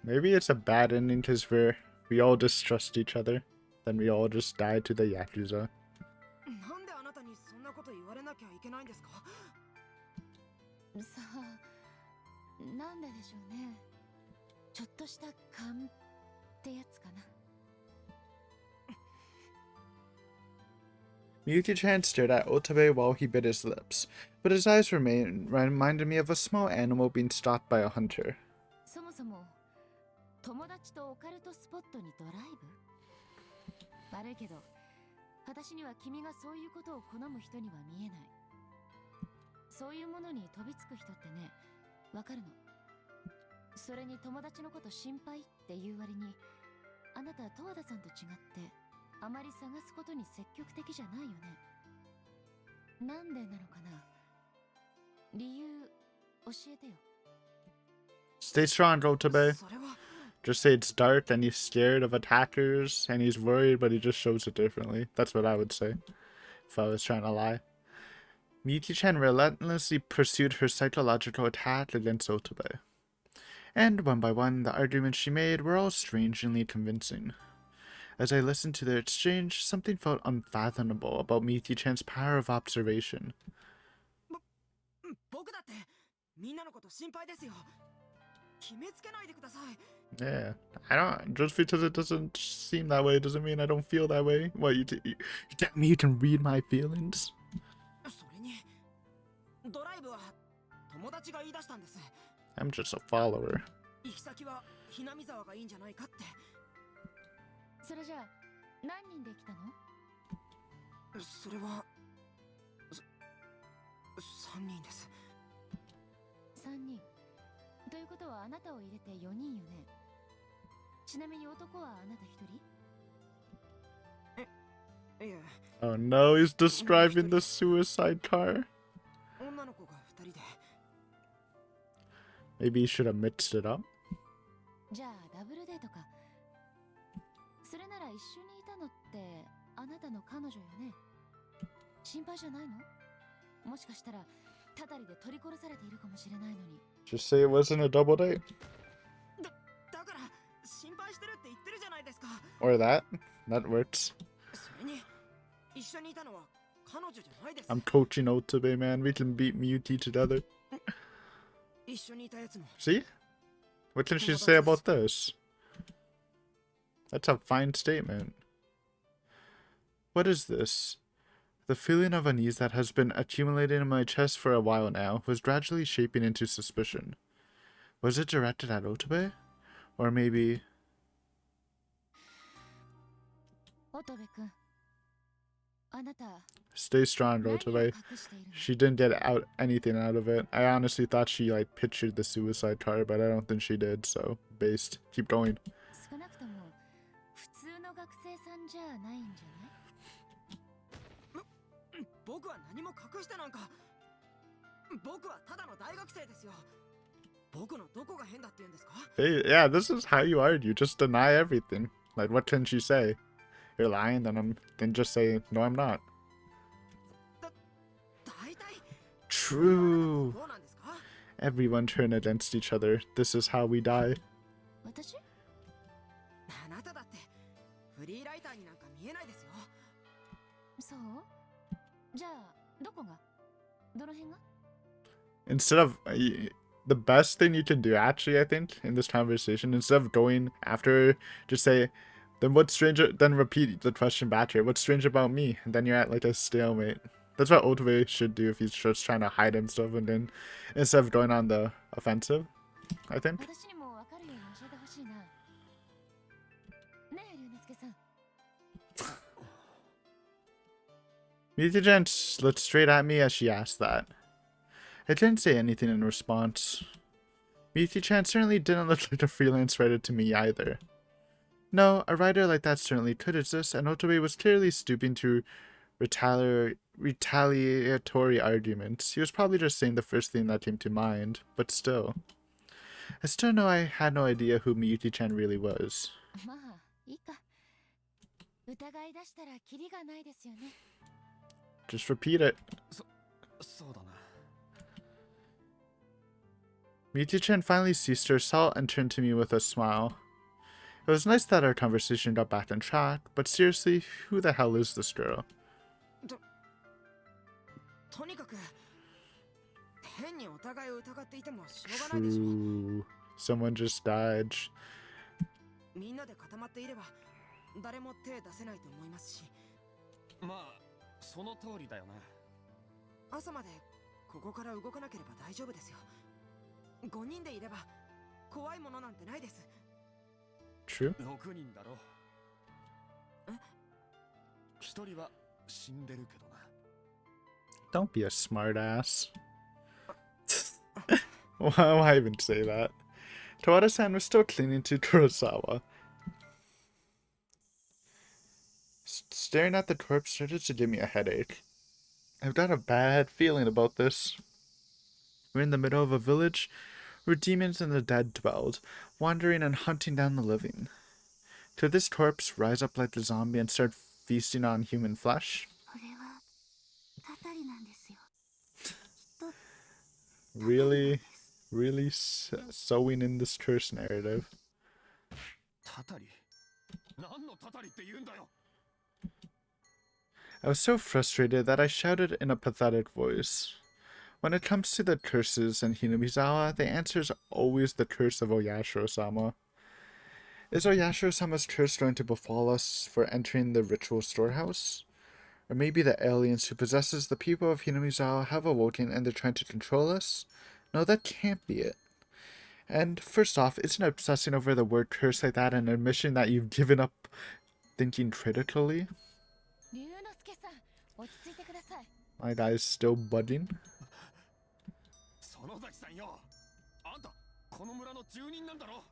S1: Maybe it's a bad ending because we all distrust each other. Then we all just die to the Yakuza.
S3: なんであなたにそんなこと言われなきゃいけないんですか？
S2: さあ、なんででしょうね。ちょっとした勘ってやつかな。
S1: Miyuki-chan stared at Otabe while he bit his lips, but his eyes reminded me of a small animal being stalked by a hunter.
S2: そもそも友達とオカルトスポットにドライブ？悪いけど、私には君がそういうことを好む人には見えない。そういうものに飛びつく人ってね、わかるの。それに友達のこと心配っていう割に、あなたは十和田さんと違ってあまり探すことに積極的じゃないよね。なんでなのかな。理由教えてよ。
S1: Stay strong, Otabe.
S3: それは
S1: Just say it's dark and he's scared of attackers and he's worried, but he just shows it differently. That's what I would say if I was trying to lie. Miyuki-chan relentlessly pursued her psychological attack against Otabe. And one by one, the arguments she made were all strangely convincing. As I listened to their exchange, something felt unfathomable about Miyuki-chan's power of observation.
S3: 僕だってみんなのこと心配ですよ。決めつけないでください。
S1: Yeah, I don't. Just because it doesn't seem that way doesn't mean I don't feel that way. What you tell me you can read my feelings?
S3: それにドライブは友達が言い出したんです。
S1: I'm just a follower.
S3: 行き先はひなみ沢がいいんじゃないかって。
S2: それじゃあ何人で来たの？
S3: それは3人です。
S2: 3人。ということはあなたを入れて4人よね。ちなみに男はあなた1人？
S3: いえ、
S1: Oh no, he's describing the suicide car.
S3: 女の子が2人で。
S1: Maybe he should have mixed it up.
S2: じゃあダブルデートか。それなら一緒にいたのってあなたの彼女よね。心配じゃないの？もしかしたらたたりで取り殺されているかもしれないのに。
S1: Just say it wasn't a double date.
S3: だから心配してるって言ってるじゃないですか。
S1: Or that. That works.
S3: それに一緒にいたのは彼女じゃないです。
S1: I'm coaching Otabe, man. We can beat Miyuki together.
S3: 一緒にいたやつも
S1: See? What can she say about this? That's a fine statement. What is this? The feeling of unease that has been accumulating in my chest for a while now was gradually shaping into suspicion. Was it directed at Otabe? Or maybe...
S2: 乙部君、あなた
S1: Stay strong,
S2: 何を
S1: Otabe.
S2: 隠しているの？
S1: She didn't get anything out of it. I honestly thought she pictured the suicide car, but I don't think she did, so based. Keep going.
S2: 少なくともの学生さんじゃないんじゃない？
S3: 僕は何も隠してなんか。僕はただの大学生ですよ。僕のどこが変だって言うんですか？
S1: Yeah, this is how you are. You just deny everything. Like, what can she say? You're lying, then just say, no, I'm not.
S3: 大体
S1: True.
S3: どうなんですか？
S1: Everyone turn against each other. This is how we die.
S2: 私？
S3: あなただってフリーライターになんか見えないですよ。
S2: そう？じゃあどこが？どの辺が？
S1: Instead of the best thing you can do, actually, I think, in this conversation, instead of going after her, just say, then what's stranger? Then repeat the question back to her. What's strange about me? And then you're at like a stalemate. That's what Otome should do if he's just trying to hide himself, and then instead of going on the offensive, I think.
S2: 私にもわかるように教えてほしいな。ねえ、龍之介さん。
S1: Miyuki-chan looked straight at me as she asked that. I didn't say anything in response. Miyuki-chan certainly didn't look like a freelance writer to me either. No, a writer like that certainly could exist, and Otome was clearly stooping to retaliatory arguments. He was probably just saying the first thing that came to mind, but still. I still know I had no idea who Miyuki-chan really was.
S2: まあ、いいか。疑い出したらキリがないですよね。
S1: Just repeat it.
S4: そうだな。
S1: Miyuki-chan finally ceased her assault and turned to me with a smile. It was nice that our conversation got back on track, but seriously, who the hell is this girl?
S3: とにかく変にお互いを疑っていてもしょうがないでしょ。
S1: True. Someone just died.
S3: みんなで固まっていれば誰も手出せないと思いますし。
S4: まあその通りだよな。
S3: 朝までここから動かなければ大丈夫ですよ。5人でいれば怖いものなんてないです。
S1: True.
S4: 6人だろ。
S3: え？
S4: 1人は死んでるけどな。
S1: Don't be a smartass. Why even say that? Tawada-san was still clinging to Kurosawa. Staring at the corpse started to give me a headache. I've got a bad feeling about this. We're in the middle of a village where demons and the dead dwelled, wandering and hunting down the living. Could this corpse rise up like the zombie and start feasting on human flesh?
S2: これはたたりなんですよ。きっと
S1: Really sewing in this curse narrative.
S4: たたり？何のたたりって言うんだよ。
S1: I was so frustrated that I shouted in a pathetic voice. When it comes to the curses in Hinamizawa, the answer is always the curse of Oyashiro-sama. Is Oyashiro-sama's curse going to befall us for entering the ritual storehouse? Or maybe the aliens who possesses the people of Hinamizawa have awoken and they're trying to control us? No, that can't be it. And first off, isn't obsessing over the word curse like that an admission that you've given up thinking critically?
S2: 龍之介さん、落ち着いてください。
S1: My guy's still budding.
S4: 園崎さんよ。あんたこの村の住人なんだろ。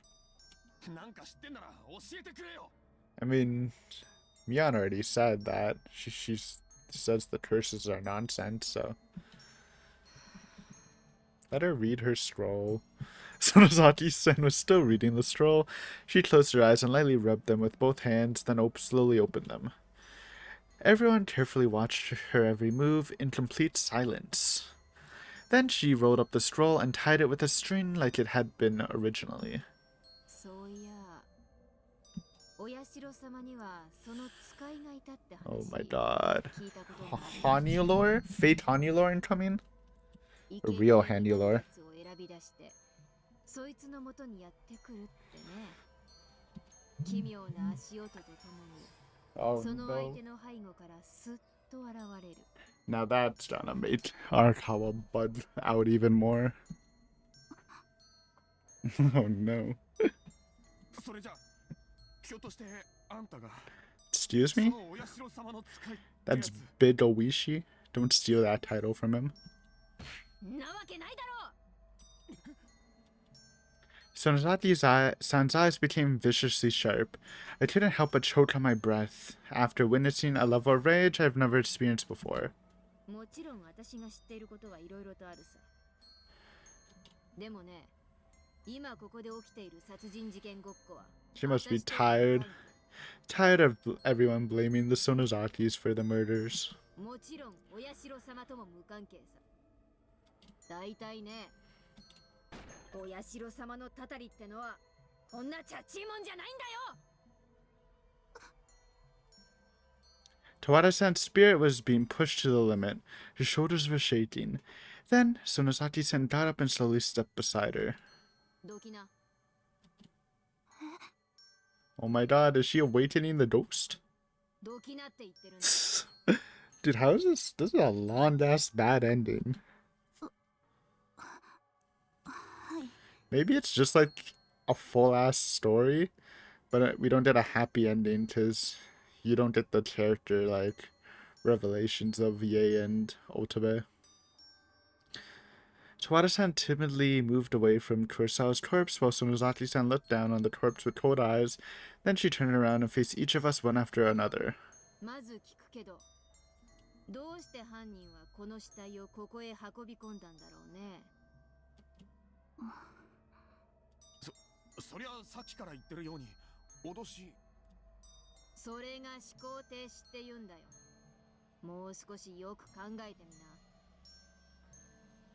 S4: なんか知ってんなら教えてくれよ。
S1: I mean, Mion already said that. She says the curses are nonsense, so. Let her read her scroll. Sonozaki-san was still reading the scroll. She closed her eyes and lightly rubbed them with both hands, then slowly opened them. Everyone carefully watched her every move in complete silence. Then she rolled up the scroll and tied it with a string like it had been originally.
S2: そういや、お社様にはその使いがいたって話。
S1: Oh my god.
S2: 聞いたことがある。
S1: Hanyu lore? Fate Hanyu lore incoming? A real Hanyu lore.
S2: を選び出して、そいつの元にやってくるってね。奇妙な足音とともに、
S1: Oh
S2: その相
S1: no.
S2: 手の背後からスッと現れる。
S1: Now that's gonna make Arakawa bud out even more. Oh no.
S4: それじゃひょっとしてあんたが
S1: Excuse
S4: そ
S1: me?
S4: のお社様の使いってや
S1: That's
S4: つ。
S1: Big Oishi. Don't steal that title from him.
S2: なわけないだろう。
S1: Sonozaki-san's eyes became viciously sharp. I couldn't help but choke on my breath after witnessing a level of rage I've never experienced before.
S2: もちろん私が知っていることはいろいろとあるさ。でもね、今ここで起きている殺人事件ごっこは
S1: She must be
S2: 私とは無
S1: tired.
S2: 関係。
S1: Tired of everyone blaming the Sonozakis for the murders.
S2: もちろんお社様とも無関係さ。大体ね、お社様のたたりってのはこんなチャッチいもんじゃないんだよ。
S1: Tawada-san's spirit was being pushed to the limit. Her shoulders were shaking. Then, Sonozaki-san got up and slowly stepped beside her.
S2: どきな。
S1: Oh my god, is she awakening the ghost?
S2: どきなって言ってるんだ。
S1: Dude, how is this? This is a long-ass bad ending.
S2: はい。
S1: Maybe it's just like a full-ass story, but we don't get a happy ending because you don't get the character, like, revelations of Ye and Otabe. Tawada-san timidly moved away from Kurosawa's corpse while Sonozaki-san looked down on the corpse with cold eyes. Then she turned around and faced each of us one after another.
S2: まず聞くけど、どうして犯人はこの死体をここへ運び込んだんだろうね。
S4: そりゃさっきから言ってるように脅し。
S2: それが思考停止って言うんだよ。もう少しよく考えてみな。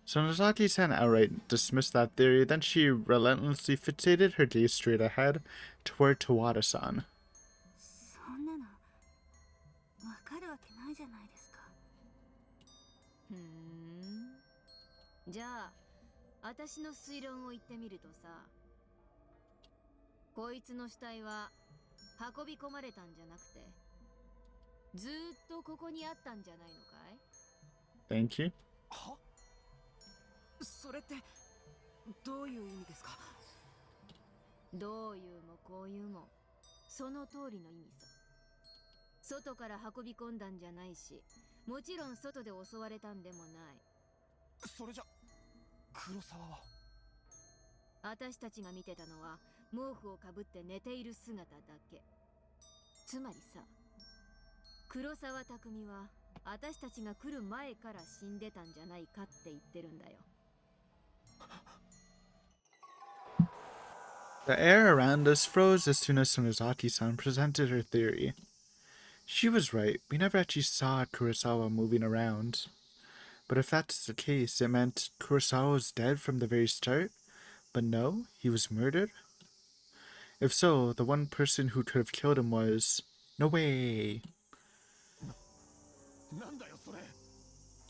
S1: Sonozaki-san outright dismissed that theory, then she relentlessly fixated her gaze straight ahead toward Tawada-san.
S2: そんなのわかるわけないじゃないですか。ふん。じゃあ、私の推論を言ってみるとさ、こいつの死体は運び込まれたんじゃなくて、ずーっとここにあったんじゃないのかい？
S1: Thank you.
S3: は？それってどういう意味ですか？
S2: どういうもこういうもその通りの意味さ。外から運び込んだんじゃないし、もちろん外で襲われたんでもない。
S4: それじゃ黒沢は。
S2: 私たちが見てたのは毛布をかぶって寝ている姿だけ。つまりさ、黒沢匠は私たちが来る前から死んでたんじゃないかって言ってるんだよ。
S1: The air around us froze as soon as Sonozaki-san presented her theory. She was right. We never actually saw Kurosawa moving around. But if that's the case, it meant Kurosawa was dead from the very start? But no, he was murdered? If so, the one person who could have killed him was... No way!
S4: なんだよそれ。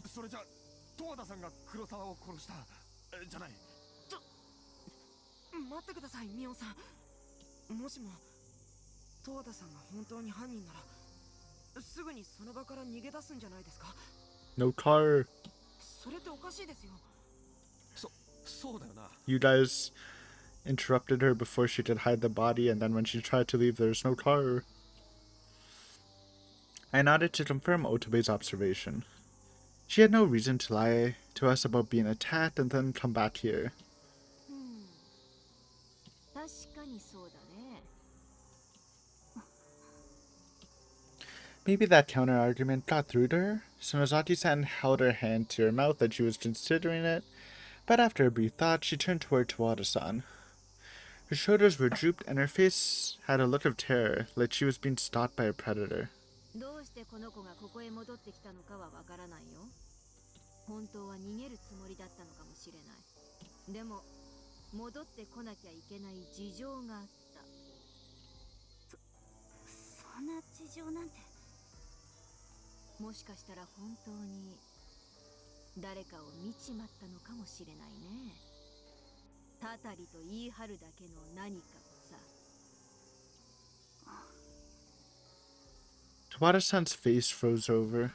S4: それじゃ十和田さんが黒沢を殺した。じゃない。
S3: 待ってください、ミオンさん。もしも十和田さんが本当に犯人なら、すぐにその場から逃げ出すんじゃないですか？
S1: No car.
S3: それっておかしいですよ。
S4: そうだよな。
S1: You guys interrupted her before she could hide the body, and then when she tried to leave, there's no car. I nodded to confirm Otabe's observation. She had no reason to lie to us about being attacked and then come back here.
S2: 確かにそうだね。
S1: Maybe that counter-argument got through to her. Sonozaki-san held her hand to her mouth that she was considering it, but after a brief thought, she turned toward Tawada-san. Her shoulders were drooped and her face had a look of terror, like she was being stalked by a predator.
S2: どうしてこの子がここへ戻ってきたのかはわからないよ。本当は逃げるつもりだったのかもしれない。でも戻ってこなきゃいけない事情があった。そんな事情なんて。もしかしたら本当に誰かを見ちまったのかもしれないね。たたりと言い張るだけの何かをさ。
S1: Tawada-san's face froze over.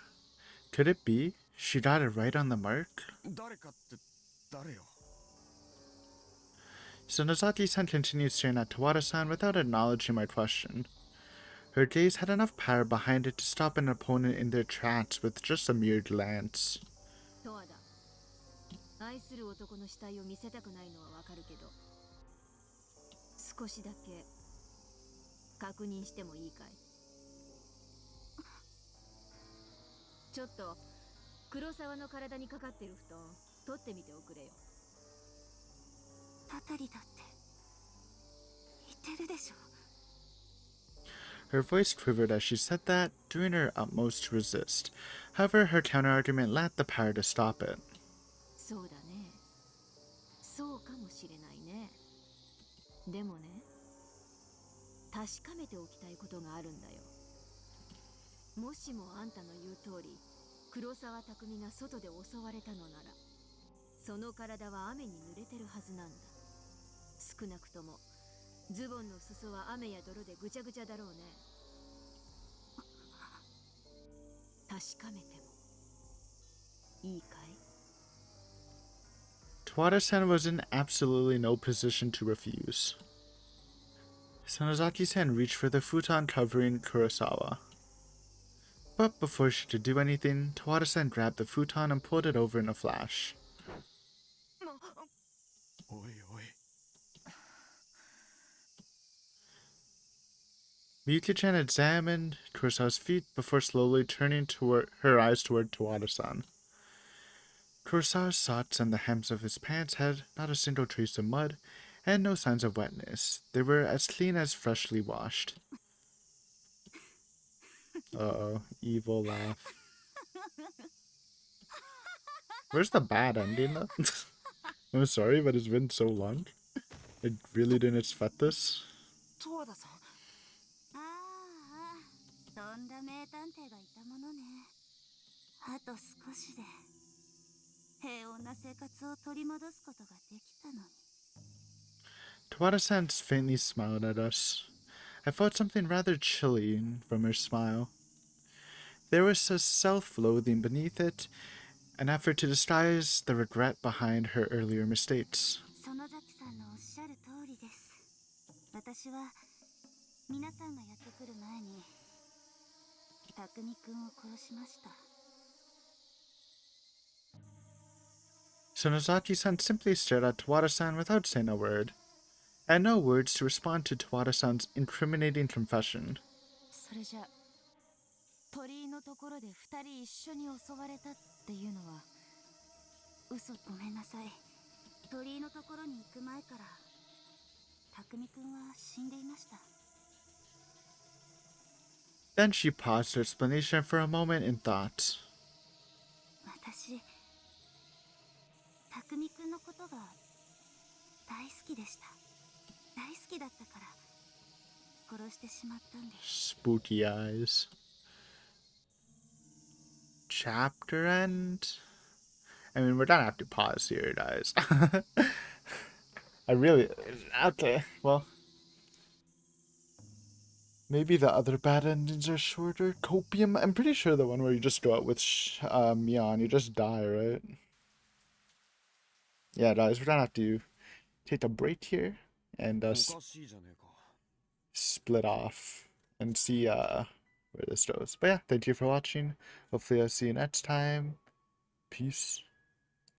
S1: Could it be? She got it right on the mark?
S4: 誰かって誰よ。
S1: Sonozaki-san continued staring at Tawada-san without acknowledging my question. Her gaze had enough power behind it to stop an opponent in their tracks with just a mere glance.
S2: 十和田、愛する男の死体を見せたくないのはわかるけど、少しだけ確認してもいいかい？ちょっと黒沢の体にかかってる布団取ってみておくれよ。たたりだって言ってるでしょ。
S1: Her voice quivered as she said that, doing her utmost to resist. However, her counterargument lacked the power to stop it.
S2: そうだね。そうかもしれないね。でもね、確かめておきたいことがあるんだよ。もしもあんたの言う通り、黒沢匠が外で襲われたのなら、その体は雨に濡れてるはずなんだ。少なくともズボンの裾は雨や泥でぐちゃぐちゃだろうね。確かめてもいいかい？
S1: Tawada-san was in absolutely no position to refuse. Sonozaki's reached for the futon covering Kurosawa. But before she could do anything, Tawada-san grabbed the futon and pulled it over in a flash.
S4: おいおい
S1: Miyuki-chan examined Kurosawa's feet before slowly turning her eyes toward Tawada-san. Kurosawa's socks and the hems of his pants had not a single trace of mud, and no signs of wetness. They were as clean as freshly washed. Uh-oh, evil laugh. Where's the bad ending, though? I'm sorry, but it's been so long. I really didn't expect this.
S3: 十和田さん。
S2: ああ、とんだ名探偵がいたものね。あと少しで平穏な生活を取り戻すことができたのに。
S1: Tawada-san faintly smiled at us. I felt something rather chilling from her smile. There was a self-loathing beneath it, an effort to disguise the regret behind her earlier mistakes.
S2: 園崎さんのおっしゃる通りです。私は皆さんがやってくる前に匠くんを殺しました。
S1: Sonozaki-san simply stared at Tawada-san without saying a word, and no words to respond to Tawada-san's incriminating confession.
S2: それじゃ鳥居のところで二人一緒に襲われたっていうのは嘘。ごめんなさい。鳥居のところに行く前から匠くんは死んでいました。
S1: Then she paused her explanation for a moment in thought.
S2: 私匠くんのことが大好きでした。大好きだったから殺してしまったんです。
S1: Spooky eyes. Chapter end? I mean, we're gonna have to pause here, guys. I really... Okay, well... Maybe the other bad endings are shorter. Copium? I'm pretty sure the one where you just go out with Mion, you just die, right? Yeah, guys, we're gonna have to take a break here and
S4: おかしいじゃねえか
S1: split off and see where this goes. But yeah, thank you for watching. Hopefully I'll see you next time. Peace.